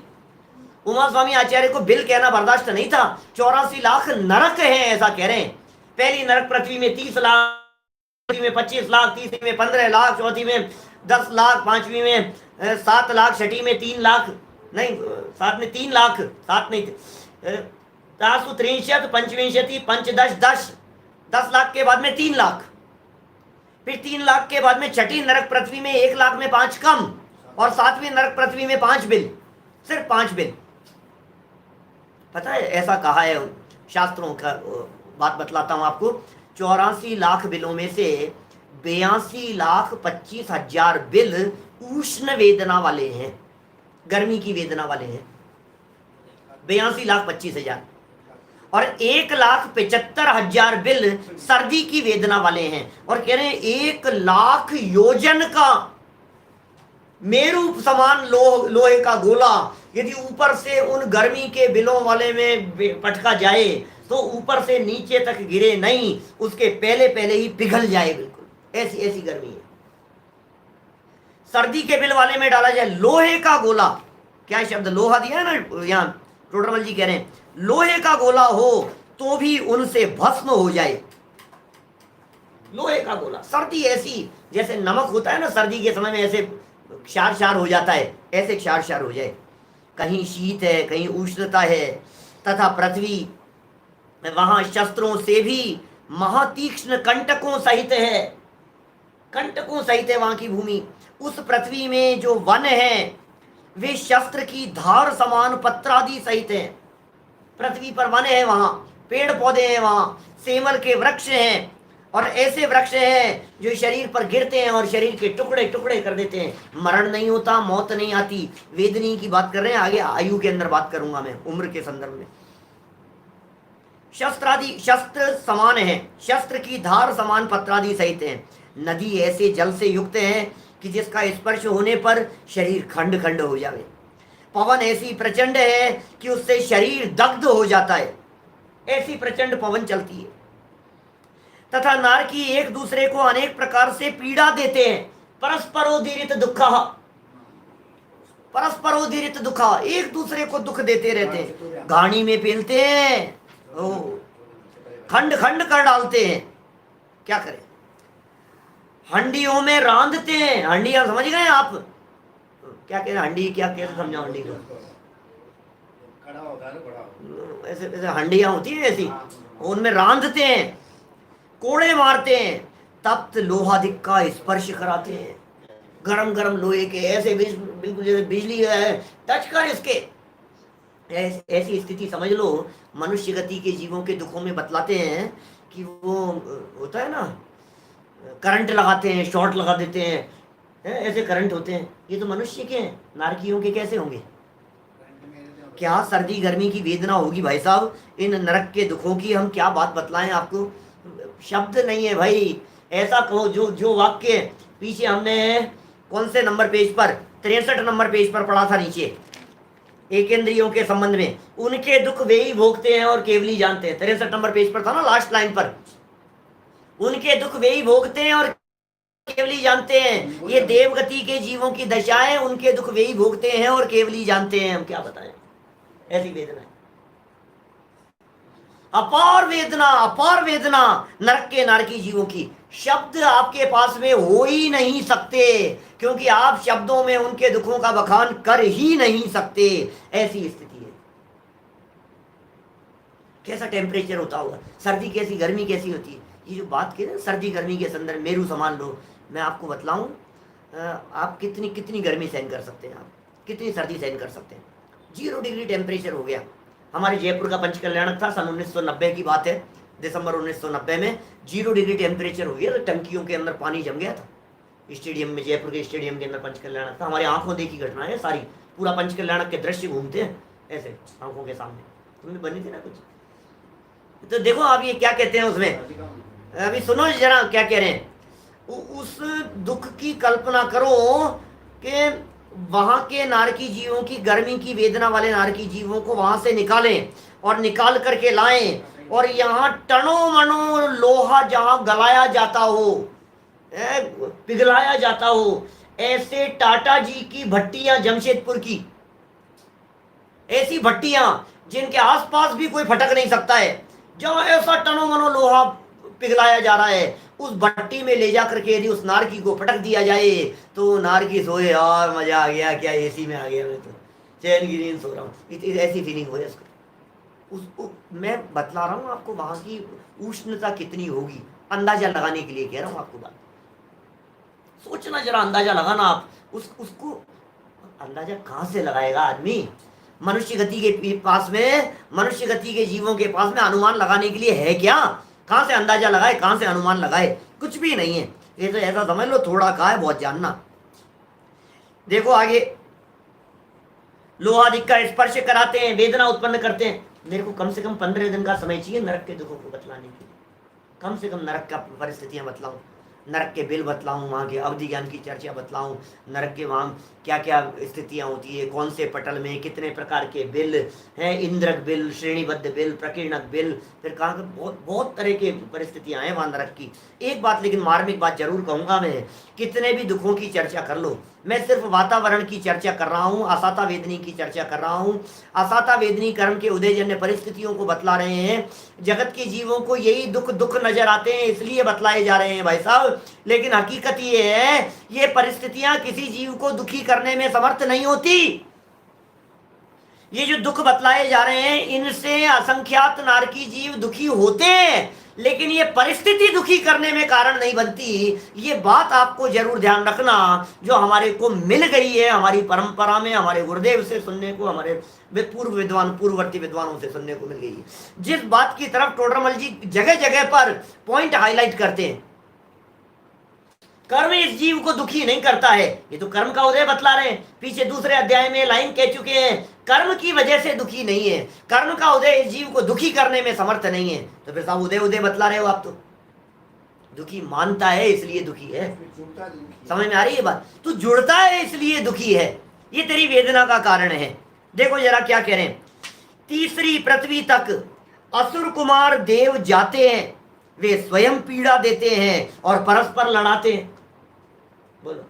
Speaker 1: उमा स्वामी आचार्य को बिल कहना बर्दाश्त नहीं था। 84 लाख नरक है ऐसा कह रहे हैं। पहली नरक पृथ्वी में 30 लाख, में 25 लाख, तीसरी में 15 लाख, चौथी में 10 लाख, पांचवी में 7 लाख, छठी में 3 लाख, नहीं 7 में 3 लाख, 7 नहीं, 63 पंचविंशति पंचदश 10 लाख के बाद में 3 लाख, फिर 3 लाख के बाद में छठी नरक पृथ्वी में 1 लाख में 5 कम, और 7वीं नरक पृथ्वी में 5 बिल, सिर्फ 5 बिल। पता है ऐसा कहा है शास्त्रों का बात बतलाता हूँ आपको। 84 लाख बिलों में से 82,25,000 बिल उष्ण वेदना वाले हैं, गर्मी की वेदना वाले हैं, 82,25,000। और 1,75,000 बिल सर्दी की वेदना वाले हैं। और कह रहे हैं 1,00,000 योजन का मेरू समान लोहे का गोला यदि ऊपर से उन गर्मी के बिलों वाले में पटका जाए तो ऊपर से नीचे तक गिरे नहीं, उसके पहले पहले ही पिघल जाए, बिल्कुल ऐसी ऐसी गर्मी है। सर्दी के बिल वाले में डाला जाए लोहे का गोला, क्या शब्द लोहा दिया है ना यहाँ, टोडरमल जी कह रहे हैं लोहे का गोला हो तो भी उनसे भस्म हो जाए। लोहे का गोला, सर्दी ऐसी जैसे नमक होता है ना सर्दी के समय में ऐसे क्षार क्षार हो जाता है, ऐसे क्षार क्षार हो जाए। कहीं शीत है, कहीं उष्णता है, तथा पृथ्वी वहां शस्त्रों से भी महातीक्ष्ण कंटकों सहित है, कंटकों सहित है वहां की भूमि। उस पृथ्वी में जो वन है वे शस्त्र की धार समान पत्रादि सहित है। पृथ्वी पर वन है, वहां पेड़ पौधे हैं, वहां सेमल के वृक्ष हैं, और ऐसे वृक्ष हैं जो शरीर पर गिरते हैं और शरीर के टुकड़े टुकड़े कर देते हैं। मरण नहीं होता, मौत नहीं आती। वेदनी की बात कर रहे हैं, आगे आयु के अंदर बात करूंगा मैं, उम्र के संदर्भ में। शस्त्रादि, शस्त्र समान है, शस्त्र की धार समान पत्रादि सहित है। नदी ऐसे जल से युक्त है कि जिसका स्पर्श होने पर शरीर खंड खंड हो जाए। पवन ऐसी प्रचंड है कि उससे शरीर दग्ध हो जाता है, ऐसी प्रचंड पवन चलती है। तथा नारकी एक दूसरे को अनेक प्रकार से पीड़ा देते हैं। परस्परोदीरित दुखा, परस्परोदीरित दुखा, एक दूसरे को दुख देते रहते हैं। घानी में पेलते हैं, खंड खंड कर डालते हैं, क्या करें। हंडियों में रांधते हैं, हंडियां समझ गए आप क्या कह रहे हैं, हंडी क्या कह रहे, समझाओ हंडी को। ऐसे ऐसे हंडियां होती है ऐसी, उनमें रांधते हैं, कोड़े मारते हैं, तप्त लोहाधिक का स्पर्श कराते हैं। गरम गरम लोहे के ऐसे बिल्कुल जैसे बिजली है, टच कर इसके, ऐसी स्थिति समझ लो। मनुष्य गति के जीवों के दुखों में बतलाते हैं कि वो होता है ना, करंट लगाते हैं, शॉर्ट लगा देते हैं, ऐसे करंट होते हैं। ये तो मनुष्य के हैं, नारकियों के कैसे होंगे। क्या सर्दी गर्मी की वेदना होगी भाई साहब। इन नरक के दुखों की हम क्या बात बतलाएं आपको, शब्द नहीं है भाई। ऐसा कहो जो जो वाक्य पीछे हमने कौन से नंबर पेज पर, 63 नंबर पेज पर पढ़ा था नीचे, एक इंद्रियों के संबंध में, उनके दुख वे ही भोगते हैं और केवली जानते हैं। 63 नंबर पेज पर था ना, लास्ट लाइन पर, उनके दुख वे ही भोगते हैं और केवली जानते हैं। ये देवगति के जीवों की दशाएं, उनके दुख वे ही भोगते हैं और केवली जानते हैं। हम क्या बताएं, ऐसी वेदना है, अपार वेदना, अपार वेदना नरक के नारकी जीवों की। शब्द आपके पास में हो ही नहीं सकते, क्योंकि आप शब्दों में उनके दुखों का बखान कर ही नहीं सकते, ऐसी स्थिति है। कैसा टेम्परेचर होता होगा, सर्दी कैसी, गर्मी कैसी होती है। ये जो बात की ना सर्दी गर्मी के संदर्भ, मेरू समान लो, मैं आपको बतलाऊं, आप कितनी कितनी गर्मी सहन कर सकते हैं, आप कितनी सर्दी सहन कर सकते हैं। 0 डिग्री टेम्परेचर हो गया। हमारे जयपुर का पंचकल्याणक था, सन 1990 की बात है, दिसंबर 1990 में 0 डिग्री टेम्परेचर हो गया। तो टंकियों के अंदर पानी जम गया था स्टेडियम में, जयपुर के स्टेडियम के अंदर पंचकल्याणक था। हमारी आंखों देखी घटना है सारी, पूरा पंचकल्याणक के दृश्य घूमते हैं ऐसे आंखों के सामने, तुमने बनी थी ना कुछ। तो देखो आप ये क्या कहते हैं उसमें, अभी सुनो जरा क्या कह रहे हैं। उस दुख की कल्पना करो कि वहां के नारकी जीवों की, गर्मी की वेदना वाले नारकी जीवों को वहां से निकालें और निकाल करके लाएं, और यहाँ टनों मनो लोहा जहां गलाया जाता हो, पिघलाया जाता हो, ऐसे टाटा जी की भट्टियां, जमशेदपुर की ऐसी भट्टियां जिनके आसपास भी कोई फटक नहीं सकता है, जहां ऐसा टनों मनो लोहा पिघलाया जा रहा है, उस भट्टी में ले जा करके यदि उस नारकी को पटक दिया जाए तो नारकी सोए, यार मजा आ गया, क्या एसी में आ गया, मैं तो चैन की नींद सो रहा हूँ, ऐसी फीलिंग हो उसको। मैं बतला रहा हूँ आपको वहां की उष्णता कितनी होगी, अंदाजा लगाने के लिए कह रहा हूँ आपको बात। सोचना जरा, अंदाजा लगाना आप उसको। अंदाजा कहाँ से लगाएगा आदमी, मनुष्य गति के पास में, मनुष्य गति के जीवों के पास में अनुमान लगाने के लिए है क्या? कहां से अंदाजा लगाए, कहां से अनुमान लगाए? कुछ भी नहीं है। ये तो ऐसा समझ लो थोड़ा कहा है बहुत जानना। देखो आगे, लोहादिक का स्पर्श कराते हैं, वेदना उत्पन्न करते हैं। मेरे को कम से कम 15 दिन का समय चाहिए नरक के दुखों को बतलाने के लिए। कम से कम नरक का परिस्थितियां बतलाऊं, नरक के बिल बतलाऊं, वहाँ के अवधि ज्ञान की चर्चा बतलाऊं, नरक के वहाँ क्या क्या स्थितियां होती है, कौन से पटल में कितने प्रकार के बिल हैं, इंद्रक बिल, श्रेणीबद्ध बिल, प्रकीर्णक बिल, फिर कहाँ के बहुत बहुत तरह की परिस्थितियां हैं वहाँ नरक की। एक बात लेकिन मार्मिक बात जरूर कहूँगा मैं, कितने भी दुखों की चर्चा कर लो, मैं सिर्फ वातावरण की चर्चा कर रहा हूँ, असाता वेदनी की चर्चा कर रहा हूँ। असाता वेदनी कर्म के उदयजन्य परिस्थितियों को बतला रहे हैं। जगत के जीवों को यही दुख दुख नजर आते हैं इसलिए बतलाए जा रहे हैं भाई साहब, लेकिन हकीकत ये है ये परिस्थितियां किसी जीव को दुखी करने में समर्थ नहीं होती। ये जो दुख बतलाए जा रहे हैं इनसे असंख्यात नारकी जीव दुखी होते हैं, लेकिन ये परिस्थिति दुखी करने में कारण नहीं बनती। ये बात आपको जरूर ध्यान रखना, जो हमारे को मिल गई है हमारी परंपरा में, हमारे गुरुदेव से सुनने को, हमारे पूर्व विद्वान, पूर्ववर्ती विद्वानों से सुनने को मिल गई है। जिस बात की तरफ टोडरमल जी जगह जगह पर पॉइंट हाईलाइट करते हैं, कर्म इस जीव को दुखी नहीं करता है, ये तो कर्म का उदय बतला रहे हैं। पीछे दूसरे अध्याय में लाइन कह चुके हैं, कर्म की वजह से दुखी नहीं है, कर्म का उदय इस जीव को दुखी करने में समर्थ नहीं है। तो फिर साहब उदय उदय बतला रहे हो आप, तो दुखी मानता है इसलिए दुखी है। समझ में आ रही है बात? तू जुड़ता है इसलिए दुखी है, ये तेरी वेदना का कारण है। देखो जरा क्या कह रहे हैं, तीसरी पृथ्वी तक असुर कुमार देव जाते हैं, वे स्वयं पीड़ा देते हैं और परस्पर लड़ाते हैं। बोलो,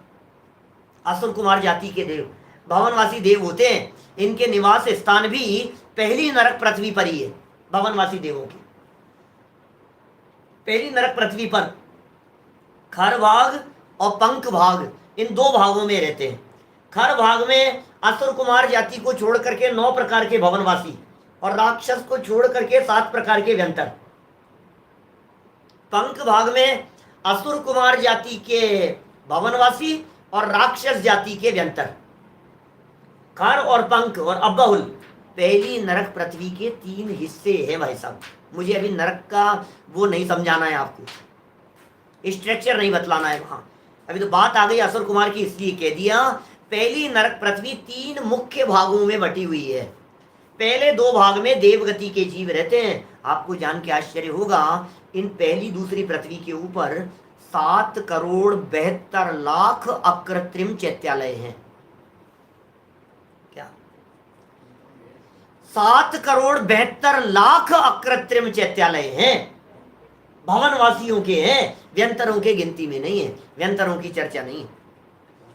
Speaker 1: असुर कुमार जाति के देव भवनवासी देव होते हैं, इनके निवास स्थान भी पहली नरक पृथ्वी पर ही है। भवनवासी देवों की पहली नरक पृथ्वी पर खर भाग और पंख भाग, इन दो भागों में रहते हैं। खर भाग में असुर कुमार जाति को छोड़ करके 9 प्रकार के भवनवासी और राक्षस को छोड़ करके 7 प्रकार के व्यंतर। पंख भाग में असुर कुमार जाति के भवनवासी और राक्षस जाति के व्यंतर। खर और पंख और अब्बाहुल पहली नरक पृथ्वी के 3 हिस्से हैं भाई साहब। मुझे अभी नरक का वो नहीं समझाना है आपको, स्ट्रक्चर नहीं बतलाना है वहां। अभी तो बात आ गई असुर कुमार की, इसलिए कह दिया पहली नरक पृथ्वी 3 मुख्य भागों में बटी हुई है। पहले 2 भाग में देवगति के जीव रहते हैं। आपको जान के आश्चर्य होगा, इन पहली दूसरी पृथ्वी के ऊपर 7,72,00,000 अकृत्रिम चैत्यालय हैं। क्या 7,72,00,000 अकृत्रिम चैत्यालय हैं? भवनवासियों के हैं, व्यंतरों के गिनती में नहीं है, व्यंतरों की चर्चा नहीं है।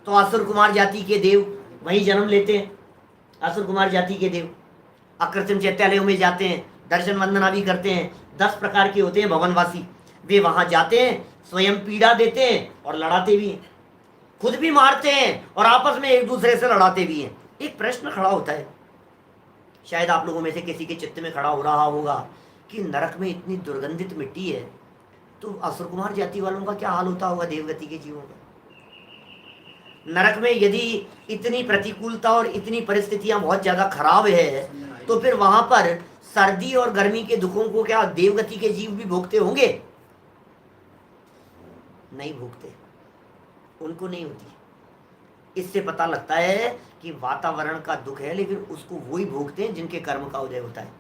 Speaker 1: तो असुर कुमार जाति के देव वहीं जन्म लेते हैं। असुर कुमार जाति के देव अकृत्रिम चैत्यालयों में जाते हैं, दर्शन वंदना भी करते हैं। 10 प्रकार के होते हैं भवनवासी, वे वहां जाते हैं, स्वयं पीड़ा देते हैं और लड़ाते भी हैं, खुद भी मारते हैं और आपस में एक दूसरे से लड़ाते भी हैं। एक प्रश्न खड़ा होता है, शायद आप लोगों में से किसी के चित्त में खड़ा हो रहा होगा कि नरक में इतनी दुर्गंधित मिट्टी है, तो असुर कुमार जाति वालों का क्या हाल होता होगा, देवगति के जीवों का? नरक में यदि इतनी प्रतिकूलता और इतनी परिस्थितियां बहुत ज्यादा खराब है, तो फिर वहां पर सर्दी और गर्मी के दुखों को क्या देवगति के जीव भी भोगते होंगे? नहीं भोगते, उनको नहीं होती। इससे पता लगता है कि वातावरण का दुख है, लेकिन उसको वही भोगते हैं जिनके कर्म का उदय होता है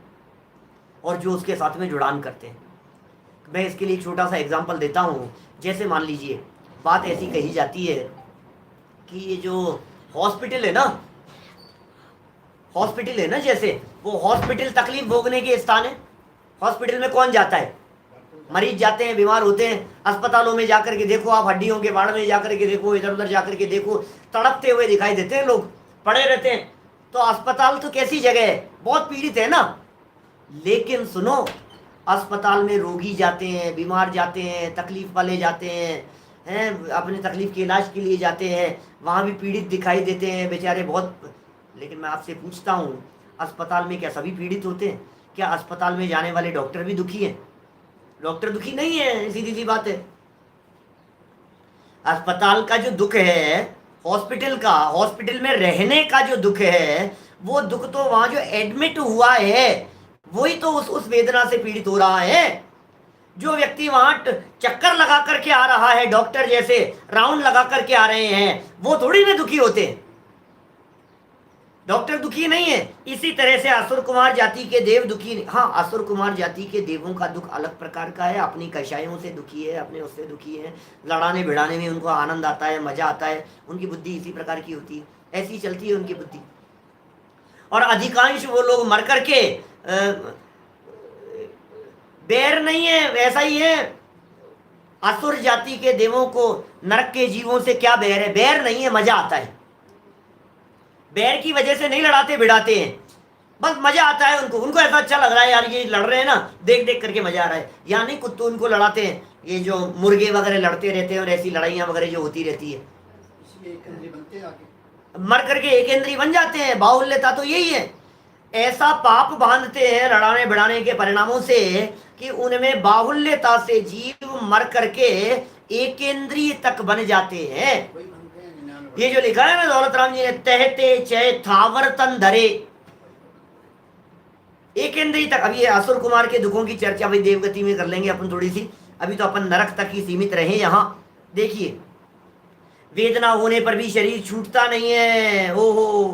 Speaker 1: और जो उसके साथ में जुड़ान करते हैं। मैं इसके लिए एक छोटा सा एग्जांपल देता हूँ। जैसे मान लीजिए, बात ऐसी कही जाती है कि ये जो हॉस्पिटल है ना, हॉस्पिटल है ना, जैसे वो हॉस्पिटल तकलीफ भोगने के स्थान है। हॉस्पिटल में कौन जाता है? मरीज जाते हैं, बीमार होते हैं। अस्पतालों में जाकर के देखो, आप हड्डियों के बाड़ में जाकर के देखो, इधर उधर जाकर के देखो, तड़पते हुए दिखाई देते हैं लोग, पड़े रहते हैं। तो अस्पताल तो कैसी जगह है, बहुत पीड़ित है ना। लेकिन सुनो, अस्पताल में रोगी जाते हैं, बीमार जाते हैं, तकलीफ वाले जाते हैं, अपने तकलीफ के इलाज के लिए जाते हैं, वहाँ भी पीड़ित दिखाई देते हैं बेचारे बहुत। लेकिन मैं आपसे पूछता हूँ, अस्पताल में क्या सभी पीड़ित होते हैं? क्या अस्पताल में जाने वाले डॉक्टर भी दुखी हैं? डॉक्टर दुखी नहीं है, सीधी सी बात है। अस्पताल का जो दुख है, हॉस्पिटल का, हॉस्पिटल में रहने का जो दुख है, वो दुख तो वहां जो एडमिट हुआ है वही तो उस वेदना से पीड़ित हो रहा है। जो व्यक्ति वहां चक्कर लगा करके आ रहा है, डॉक्टर जैसे राउंड लगा करके आ रहे हैं, वो थोड़ी ना दुखी होते हैं, डॉक्टर दुखी नहीं है। इसी तरह से असुर कुमार जाति के देव दुखी नहीं। हाँ, असुर कुमार जाति के देवों का दुख अलग प्रकार का है, अपनी कषायों से दुखी है, अपने उससे दुखी है, लड़ाने भिड़ाने में उनको आनंद आता है, मजा आता है, उनकी बुद्धि इसी प्रकार की होती है, ऐसी चलती है उनकी बुद्धि। और अधिकांश वो लोग मर करके बैर नहीं है, वैसा ही है। असुर जाति के देवों को नरक के जीवों से क्या बैर है? बैर नहीं है, मजा आता है। बैर की वजह से नहीं लड़ाते भिड़ाते हैं, बस मजा आता है उनको, उनको ऐसा अच्छा लग रहा है यार ये लड़ रहे हैं ना, देख देख करके मजा आ रहा है। या नहीं, कुत्ते उनको लड़ाते हैं, ये जो मुर्गे वगैरह लड़ते रहते हैं और ऐसी लड़ाइयाँ वगैरह जो होती रहती है, मर करके एक इंद्री बन जाते हैं। बाहुल्यता तो यही है, ऐसा पाप बांधते हैं लड़ाने भिड़ाने के परिणामों से कि उनमें बाहुल्यता से जीव मर करके एकेंद्रीय तक बन जाते हैं। ये जो लिखा है ना दौलत राम जी ने, तहते चय थावर तन धरे, एकेंद्रीय तक। अब ये असुर कुमार के दुखों की चर्चा भाई देवगति में कर लेंगे अपन थोड़ी सी, अभी तो अपन नरक तक ही सीमित रहे। यहाँ देखिए, वेदना होने पर भी शरीर छूटता नहीं है, ओहो,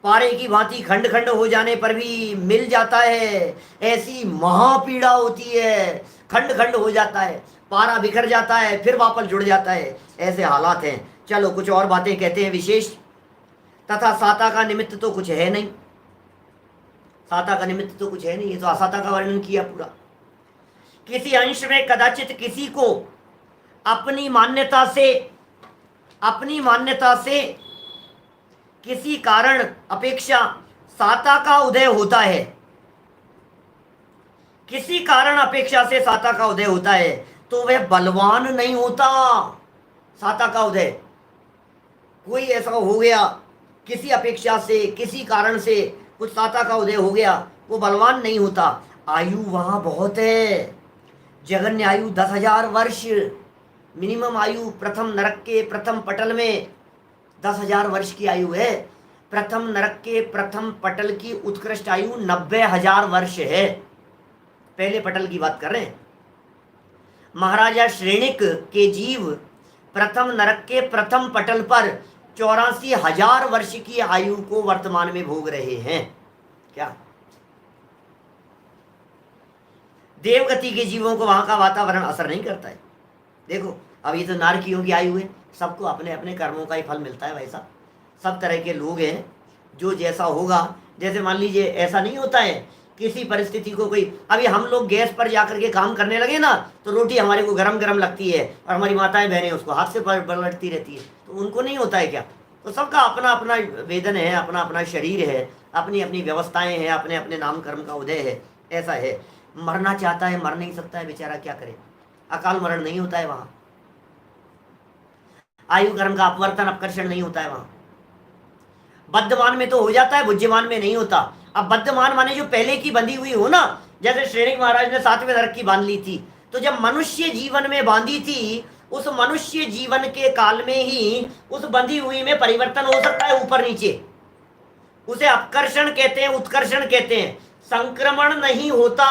Speaker 1: पारे की भांति खंड खंड हो जाने पर भी मिल जाता है, ऐसी महापीड़ा होती है, खंड खंड हो जाता है, पारा बिखर जाता है, फिर वापस जुड़ जाता है, ऐसे हालात हैं। चलो कुछ और बातें कहते हैं विशेष। तथा साता का निमित्त तो कुछ है नहीं, साता का निमित्त तो कुछ है नहीं, ये तो असाता का वर्णन किया पूरा। किसी अंश में कदाचित किसी को अपनी मान्यता से किसी कारण अपेक्षा साता का उदय होता है, किसी कारण अपेक्षा से साता का उदय होता है, तो वह बलवान नहीं होता। साता का उदय, कोई ऐसा हो गया किसी अपेक्षा से, किसी कारण से कुछ साता का उदय हो गया, वो बलवान नहीं होता। आयु वहां बहुत है, जगन्य आयु 10,000 वर्ष मिनिमम आयु प्रथम नरक के प्रथम पटल में 10,000 वर्ष की आयु है। प्रथम नरक के प्रथम पटल की उत्कृष्ट आयु 90,000 वर्ष है। पहले पटल की बात कर रहे हैं। महाराजा श्रेणिक के जीव प्रथम नरक के प्रथम पटल पर 84,000 वर्ष की आयु को वर्तमान में भोग रहे हैं। क्या देवगति के जीवों को वहां का वातावरण असर नहीं करता है? देखो, अब ये तो नारकियों की आयु है, सबको अपने अपने कर्मों का ही फल मिलता है। वैसा सब तरह के लोग हैं, जो जैसा होगा, जैसे मान लीजिए ऐसा नहीं होता है किसी परिस्थिति को कोई, अभी हम लोग गैस पर जाकर के काम करने लगे ना, तो रोटी हमारे को गरम गरम लगती है और हमारी माताएं बहनें उसको हाथ से पलटती रहती है, तो उनको नहीं होता है क्या? तो सबका अपना अपना वेदन है, अपना अपना शरीर है, अपनी अपनी व्यवस्थाएं हैं, अपने अपने नाम कर्म का उदय है, ऐसा है। मरना चाहता है, मर नहीं सकता है बेचारा, क्या करे? अकाल मरण नहीं होता है वहां, आयु कर्म का अपवर्तन अपकर्षण नहीं होता है वहां। बद्धमान में तो हो जाता है, बुद्धिमान में नहीं होता। अब बद्धमान माने जो पहले की बंधी हुई हो ना, जैसे श्रेणिक महाराज ने 7वें नरक की बांध ली थी, तो जब मनुष्य जीवन में बांधी थी, उस मनुष्य जीवन के काल में ही उस बंधी हुई में परिवर्तन हो सकता है ऊपर नीचे। उसे अपकर्षण कहते हैं, उत्कर्षण कहते हैं। संक्रमण नहीं होता,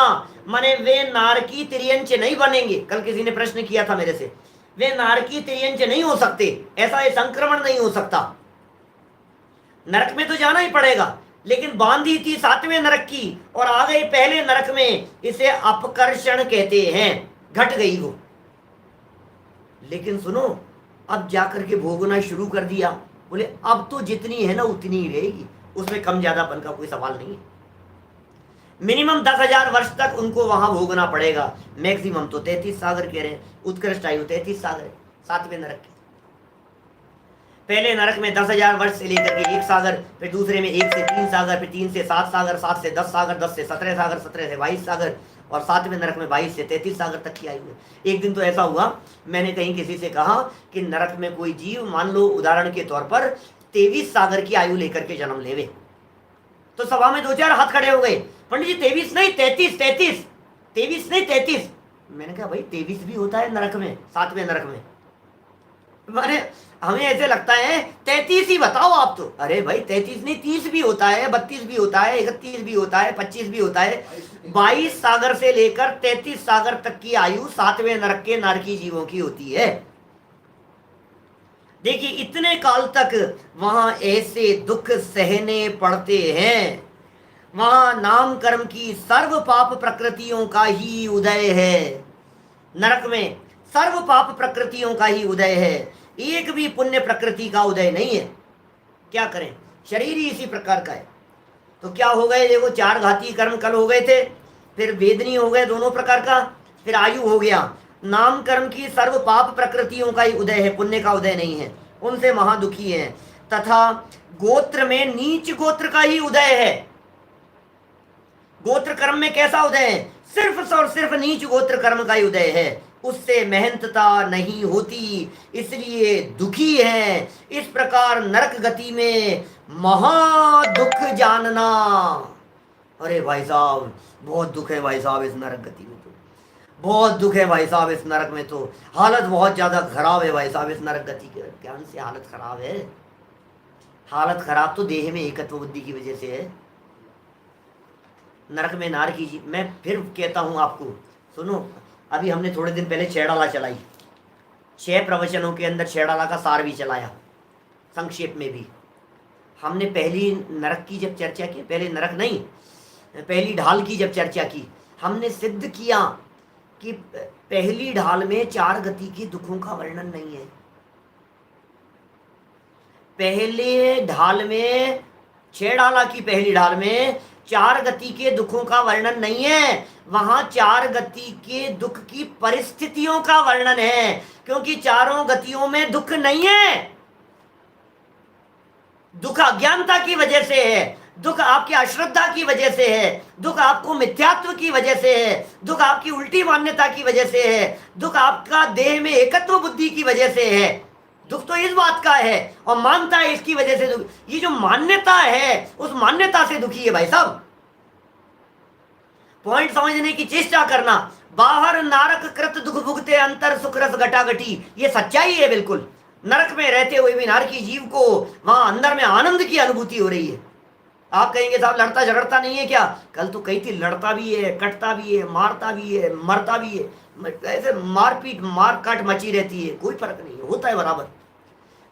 Speaker 1: माने वे नारकी तिर्यंच नहीं बनेंगे। कल किसी ने प्रश्न किया था मेरे से, वे नारकी तिर्यंच नहीं हो सकते, ऐसा ये संक्रमण नहीं हो सकता। नरक में तो जाना ही पड़ेगा, लेकिन बांधी थी 7वें नरक की और आ गई पहले नरक में, इसे अपकर्षण कहते हैं, घट गई वो। लेकिन सुनो, अब जाकर के भोगना शुरू कर दिया, बोले अब तो जितनी है ना उतनी ही रहेगी, उसमें कम ज्यादापन का कोई सवाल नहीं है। मिनिमम 10,000 वर्ष तक उनको वहां भोगना पड़ेगा, मैक्सिमम तो 33 सागर कह रहे हैं। उत्कृष्ट आयु 33 सागर है 7वें नरक की। पहले नरक में 10,000 वर्ष से लेकर के 1 सागर, फिर दूसरे में 1 से 3 सागर, फिर 3 से 7 सागर, 7 से 10 सागर, 10 से 17 सागर, 17 से 22 सागर, और 7वें नरक में 22 से 33 सागर तक की आयु है। एक दिन तो ऐसा हुआ, मैंने कहीं किसी से कहा कि नरक में कोई जीव मान लो उदाहरण के तौर पर 23 सागर की आयु लेकर के जन्म लेवे, तो सभा में 2-4 हाथ खड़े हो गए, पंडित जी 23 नहीं 33, 23 नहीं 33। मैंने कहा भाई 23 भी होता है नरक में, 7वें नरक में। माने हमें ऐसे लगता है 33 ही बताओ आप तो। अरे भाई 33 नहीं, 30 भी होता है, 32 भी होता है, 31 भी होता है, 25 भी होता है। 22 सागर से लेकर 33 सागर तक की आयु 7वें नरक के नारकी जीवों की होती है। देखिए इतने काल तक वहां ऐसे दुख सहने पड़ते हैं। वहां नाम कर्म की सर्व पाप प्रकृतियों का ही उदय है। नरक में सर्व पाप प्रकृतियों का ही उदय है, एक भी पुण्य प्रकृति का उदय नहीं है। क्या करें, शरीर ही इसी प्रकार का है। तो क्या हो गए, देखो 4 घाती कर्म कल हो गए थे, फिर वेदनी हो गए दोनों प्रकार का, फिर आयु हो गया। नाम कर्म की सर्व पाप प्रकृतियों का ही उदय है, पुण्य का उदय नहीं है, उनसे महादुखी है। तथा गोत्र में नीच गोत्र का ही उदय है। गोत्र कर्म में कैसा उदय है, सिर्फ और सिर्फ नीच गोत्र कर्म का ही उदय है, उससे मेहनतता नहीं होती, इसलिए दुखी है। इस प्रकार नरक गति में महादुख जानना। अरे भाई साहब बहुत दुख है भाई साहब इस नरक गति में, तो बहुत दुख है भाई साहब इस नरक में, तो हालत बहुत ज्यादा खराब है भाई साहब इस नरक गति के ज्ञान से। हालत खराब है, हालत खराब तो देह में एकत्व बुद्धि की वजह से है। नरक में नारकी जी, मैं फिर कहता हूं आपको, सुनो, अभी हमने थोड़े दिन पहले छेड़ाला चलाई, 6 प्रवचनों के अंदर छेड़ाला का सार भी चलाया, संक्षेप में भी। हमने पहली नरक की जब चर्चा की, पहले नरक नहीं, पहली ढाल की जब चर्चा की, हमने सिद्ध किया कि पहली ढाल में 4 गति के दुखों का वर्णन नहीं है। पहले ढाल में, छेड़ाला की पहली ढाल में 4 गति के दुखों का वर्णन नहीं है, वहां 4 गति के दुख की परिस्थितियों का वर्णन है, क्योंकि चारों गतियों में दुख नहीं है। दुख अज्ञानता की वजह से है, दुख आपकी अश्रद्धा की वजह से है, दुख आपको मिथ्यात्व की वजह से है, दुख आपकी उल्टी मान्यता की वजह से है, दुख आपका देह में एकत्व बुद्धि की वजह से है। दुख तो इस बात का है, और मानता है इसकी वजह से दुख। ये जो मान्यता है उस मान्यता से दुखी है भाई साहब। पॉइंट समझने की चेष्टा करना। बाहर नारक कृत दुख भुगते अंतर सुख रस घटाघटी, ये सच्चाई है बिल्कुल। नरक में रहते हुए भी नारकी जीव को वहां अंदर में आनंद की अनुभूति हो रही है। आप कहेंगे साहब लड़ता झगड़ता नहीं है क्या? कल तो कही थी लड़ता भी है, कटता भी है, मारता भी है, मरता भी है, ऐसे मारपीट मार काट मची रहती है, कोई फर्क नहीं है, होता है बराबर,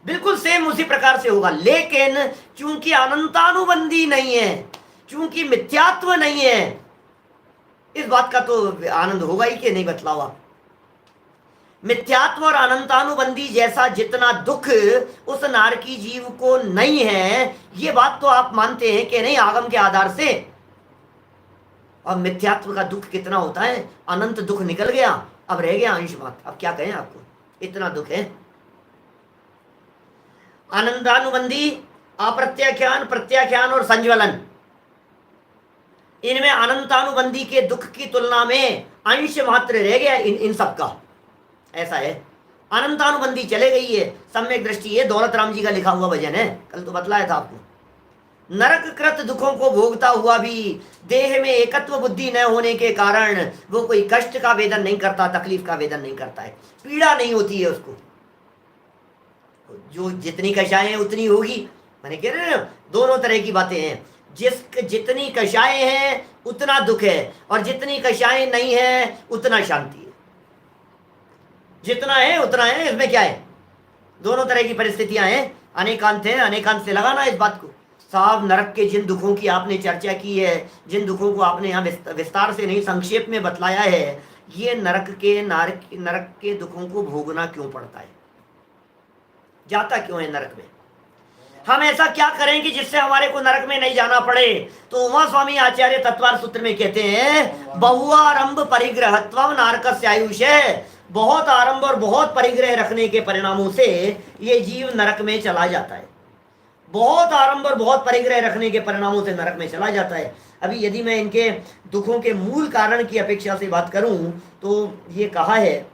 Speaker 1: बिल्कुल सेम उसी प्रकार से होगा। लेकिन चूंकि अनंतानुबंधी नहीं है, चूंकि मिथ्यात्व नहीं है, इस बात का तो आनंद होगा ही कि नहीं, बतलाओ आप। मिथ्यात्व और अनंतानुबंधी जैसा जितना दुख उस नारकी जीव को नहीं है, ये बात तो आप मानते हैं कि नहीं आगम के आधार से। और मिथ्यात्व का दुख कितना होता है, अनंत दुख निकल गया, अब रह गया अंश मात्र। अब क्या कहें आपको, इतना दुख है। अनंतानुबंधी, अप्रत्याख्यान, प्रत्याख्यान और संज्वलन, इनमें अनंतानुबंधी के दुख की तुलना में अंश मात्र रह गया इन सब का, ऐसा है। अनंतानुबंधी चले गई है, सम्यक दृष्टि है, दौलत राम जी का लिखा हुआ भजन है, कल तो बतलाया था आपको। नरक कृत दुखों को भोगता हुआ भी देह में एकत्व बुद्धि न होने के कारण वो कोई कष्ट का वेदन नहीं करता, तकलीफ का वेदन नहीं करता है, पीड़ा नहीं होती है उसको। जो जितनी कषाएं उतनी होगी, मैंने कह रहे हैं दोनों तरह की बातें हैं। जितनी कषाएं हैं उतना दुख है, और जितनी कषाएं नहीं है उतना शांति है। जितना है उतना है, इसमें क्या है, दोनों तरह की परिस्थितियां हैं। अनेकांत है, अनेकांत से लगाना इस बात को। साहब नरक के जिन दुखों की आपने चर्चा की है, जिन दुखों को आपने यहाँ विस्तार से नहीं संक्षेप में बतलाया है, ये नरक के दुखों को भोगना क्यों पड़ता है, जाता क्यों है नरक में? हम ऐसा क्या करें कि जिससे हमारे को नरक में नहीं जाना पड़े? तो उमा स्वामी आचार्य तत्वार सूत्र में कहते हैं, बहुआरंभ परिग्रहत्वम नारकस्य आयुष है। बहुत आरंभ और बहुत परिग्रह रखने के परिणामों से ये जीव नरक में चला जाता है। बहुत आरंभ और बहुत परिग्रह रखने के परिणामों से नरक में चला जाता है। अभी यदि मैं इनके दुखों के मूल कारण की अपेक्षा से बात करूं तो ये कहा है,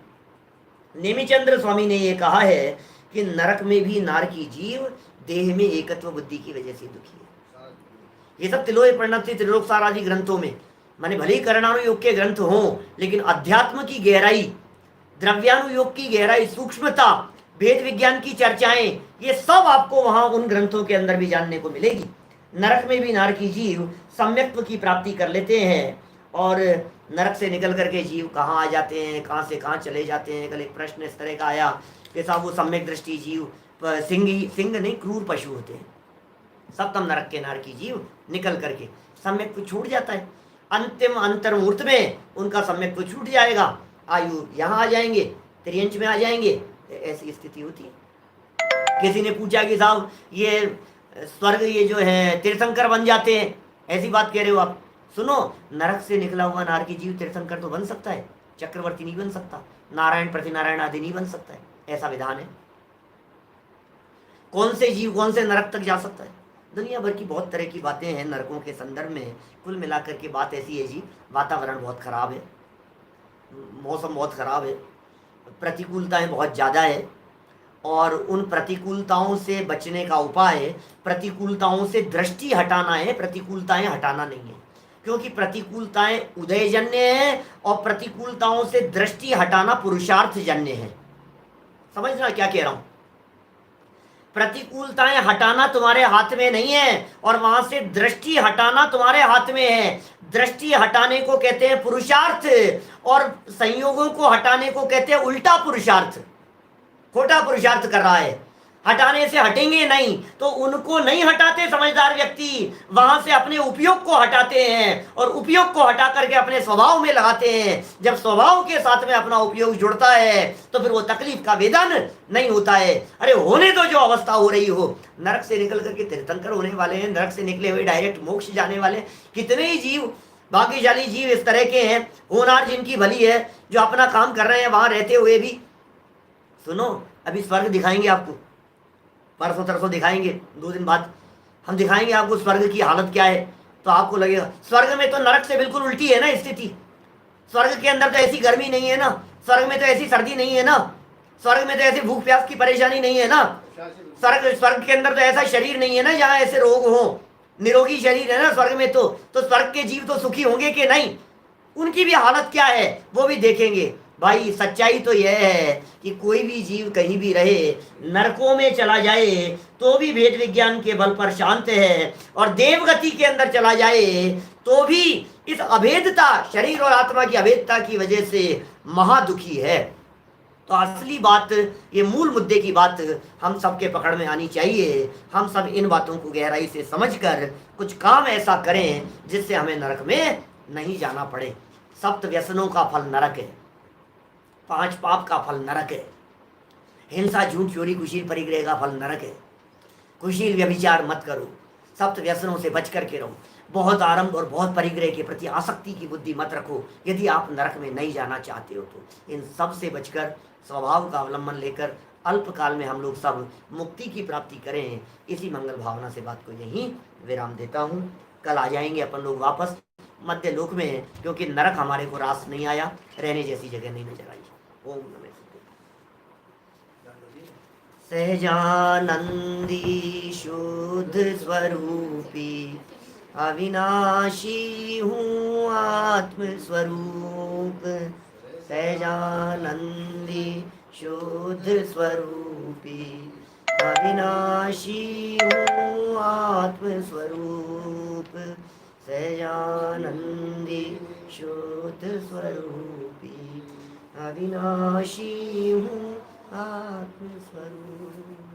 Speaker 1: नेमिचंद्र स्वामी ने ये कहा है कि नरक में भी नारकी जीव देह में एकत्व बुद्धि की वजह से दुखी है। ये सब तिलोय प्रणति त्रिलोक सार आदि ग्रंथों में, माने भले ही करणानुयोग के ग्रंथ हों, लेकिन अध्यात्म की गहराई, द्रव्यानुयोग की गहराई, सूक्ष्मता वेद विज्ञान की चर्चाएं, ये सब आपको वहां उन ग्रंथों के अंदर भी जानने को मिलेगी। नरक में भी नरकी जीव सम्यक्त्व की प्राप्ति कर लेते हैं और नरक से निकल करके जीव कहाँ आ जाते हैं, कहाँ से कहाँ चले जाते हैं। कल एक प्रश्न इस तरह का आया कि साहब वो सम्यक दृष्टि जीव सिंह नहीं क्रूर पशु होते हैं, सप्तम नरक के नरकी जीव निकल करके सम्यक्त्व छूट जाता है, अंतिम अंतर्मूर्त में उनका सम्यक्त्व छूट जाएगा, आयु यहाँ आ जाएंगे, त्रियंच में आ जाएंगे, ऐसी स्थिति होती है। किसी ने पूछा कि साहब ये स्वर्ग ये जो है तीर्थंकर बन जाते हैं, ऐसी बात कह रहे हो आप। सुनो, नरक से निकला हुआ नारकी जीव तीर्थंकर तो बन सकता है, चक्रवर्ती नहीं बन सकता, नारायण प्रतिनारायण आदि नहीं बन सकता है, ऐसा विधान है। कौन से जीव कौन से नरक तक जा सकता है? दुनिया भर की बहुत तरह की बातें हैं नरकों के संदर्भ में। कुल मिलाकर के बात ऐसी है जी, वातावरण बहुत खराब है, मौसम बहुत खराब है, प्रतिकूलताएं बहुत ज़्यादा है, और उन प्रतिकूलताओं से बचने का उपाय प्रतिकूलताओं से दृष्टि हटाना है, प्रतिकूलताएं हटाना नहीं है। क्योंकि प्रतिकूलताएं उदयजन्य है और प्रतिकूलताओं से दृष्टि हटाना पुरुषार्थजन्य है। समझना क्या कह रहा हूं? प्रतिकूलताएं हटाना तुम्हारे हाथ में नहीं है और वहां से दृष्टि हटाना तुम्हारे हाथ में है। दृष्टि हटाने को कहते हैं पुरुषार्थ और संयोगों को हटाने को कहते हैं उल्टा पुरुषार्थ। खोटा पुरुषार्थ कर रहा है, हटाने से हटेंगे नहीं, तो उनको नहीं हटाते समझदार व्यक्ति, वहां से अपने उपयोग को हटाते हैं और उपयोग को हटा करके अपने स्वभाव में लगाते हैं। जब स्वभाव के साथ में अपना उपयोग जुड़ता है तो फिर वो तकलीफ का वेदन नहीं होता है। अरे होने तो जो अवस्था हो रही हो, नरक से निकल करके तीर्थंकर होने वाले हैं, नरक से निकले हुए डायरेक्ट मोक्ष जाने वाले कितने ही जीव, भाग्यशाली जीव इस तरह के हैं, होनार जिनकी भली है, जो अपना काम कर रहे हैं वहां रहते हुए भी। सुनो, अभी स्वर्ग दिखाएंगे आपको, परसों तरसों दिखाएंगे, 2 दिन बाद हम दिखाएंगे आपको स्वर्ग की हालत क्या है, तो आपको लगेगा स्वर्ग में तो नरक से बिल्कुल उल्टी है ना स्थिति। स्वर्ग के अंदर तो ऐसी गर्मी नहीं है ना, स्वर्ग में तो ऐसी सर्दी नहीं है ना, स्वर्ग में तो ऐसी भूख प्यास की परेशानी नहीं है ना, स्वर्ग के अंदर तो ऐसा शरीर नहीं है ना जहाँ ऐसे रोग हो, निरोगी शरीर है ना स्वर्ग में। तो स्वर्ग के जीव तो सुखी होंगे कि नहीं, उनकी भी हालत क्या है वो भी देखेंगे। भाई सच्चाई तो यह है कि कोई भी जीव कहीं भी रहे, नरकों में चला जाए तो भी वेद विज्ञान के बल पर शांत है, और देवगति के अंदर चला जाए तो भी इस अभेदता, शरीर और आत्मा की अभेदता की वजह से महादुखी है। तो असली बात, ये मूल मुद्दे की बात हम सबके पकड़ में आनी चाहिए। हम सब इन बातों को गहराई से समझकर कुछ काम ऐसा करें जिससे हमें नरक में नहीं जाना पड़े। 7 व्यसनों का फल नरक है, 5 पाप का फल नरक है, हिंसा झूठ चोरी कुशील परिग्रह का फल नरक है, कुशील व्यभिचार मत करो, 7 व्यसनों से बच करके रहो, बहुत आरंभ और बहुत परिग्रह के प्रति आसक्ति की बुद्धि मत रखो यदि आप नरक में नहीं जाना चाहते हो तो। इन सब से बचकर स्वभाव का अवलंबन लेकर अल्पकाल में हम लोग सब मुक्ति की प्राप्ति करें, इसी मंगल भावना से बात को यहीं विराम देता हूँ। कल आ जाएंगे अपन लोग वापस मध्य लोक में, क्योंकि नरक हमारे को रास नहीं आया, रहने जैसी जगह नहीं नजर आई। ओम नमः सहजानंदी शुद्ध स्वरूपी अविनाशी हूँ आत्म स्वरूप, सहजानंदी शुद्ध स्वरूपी अविनाशी हूँ आत्म स्वरूप, सहजानंदी शुद्ध स्वरूपी अविनाशी हूँ आत्म स्वरूप।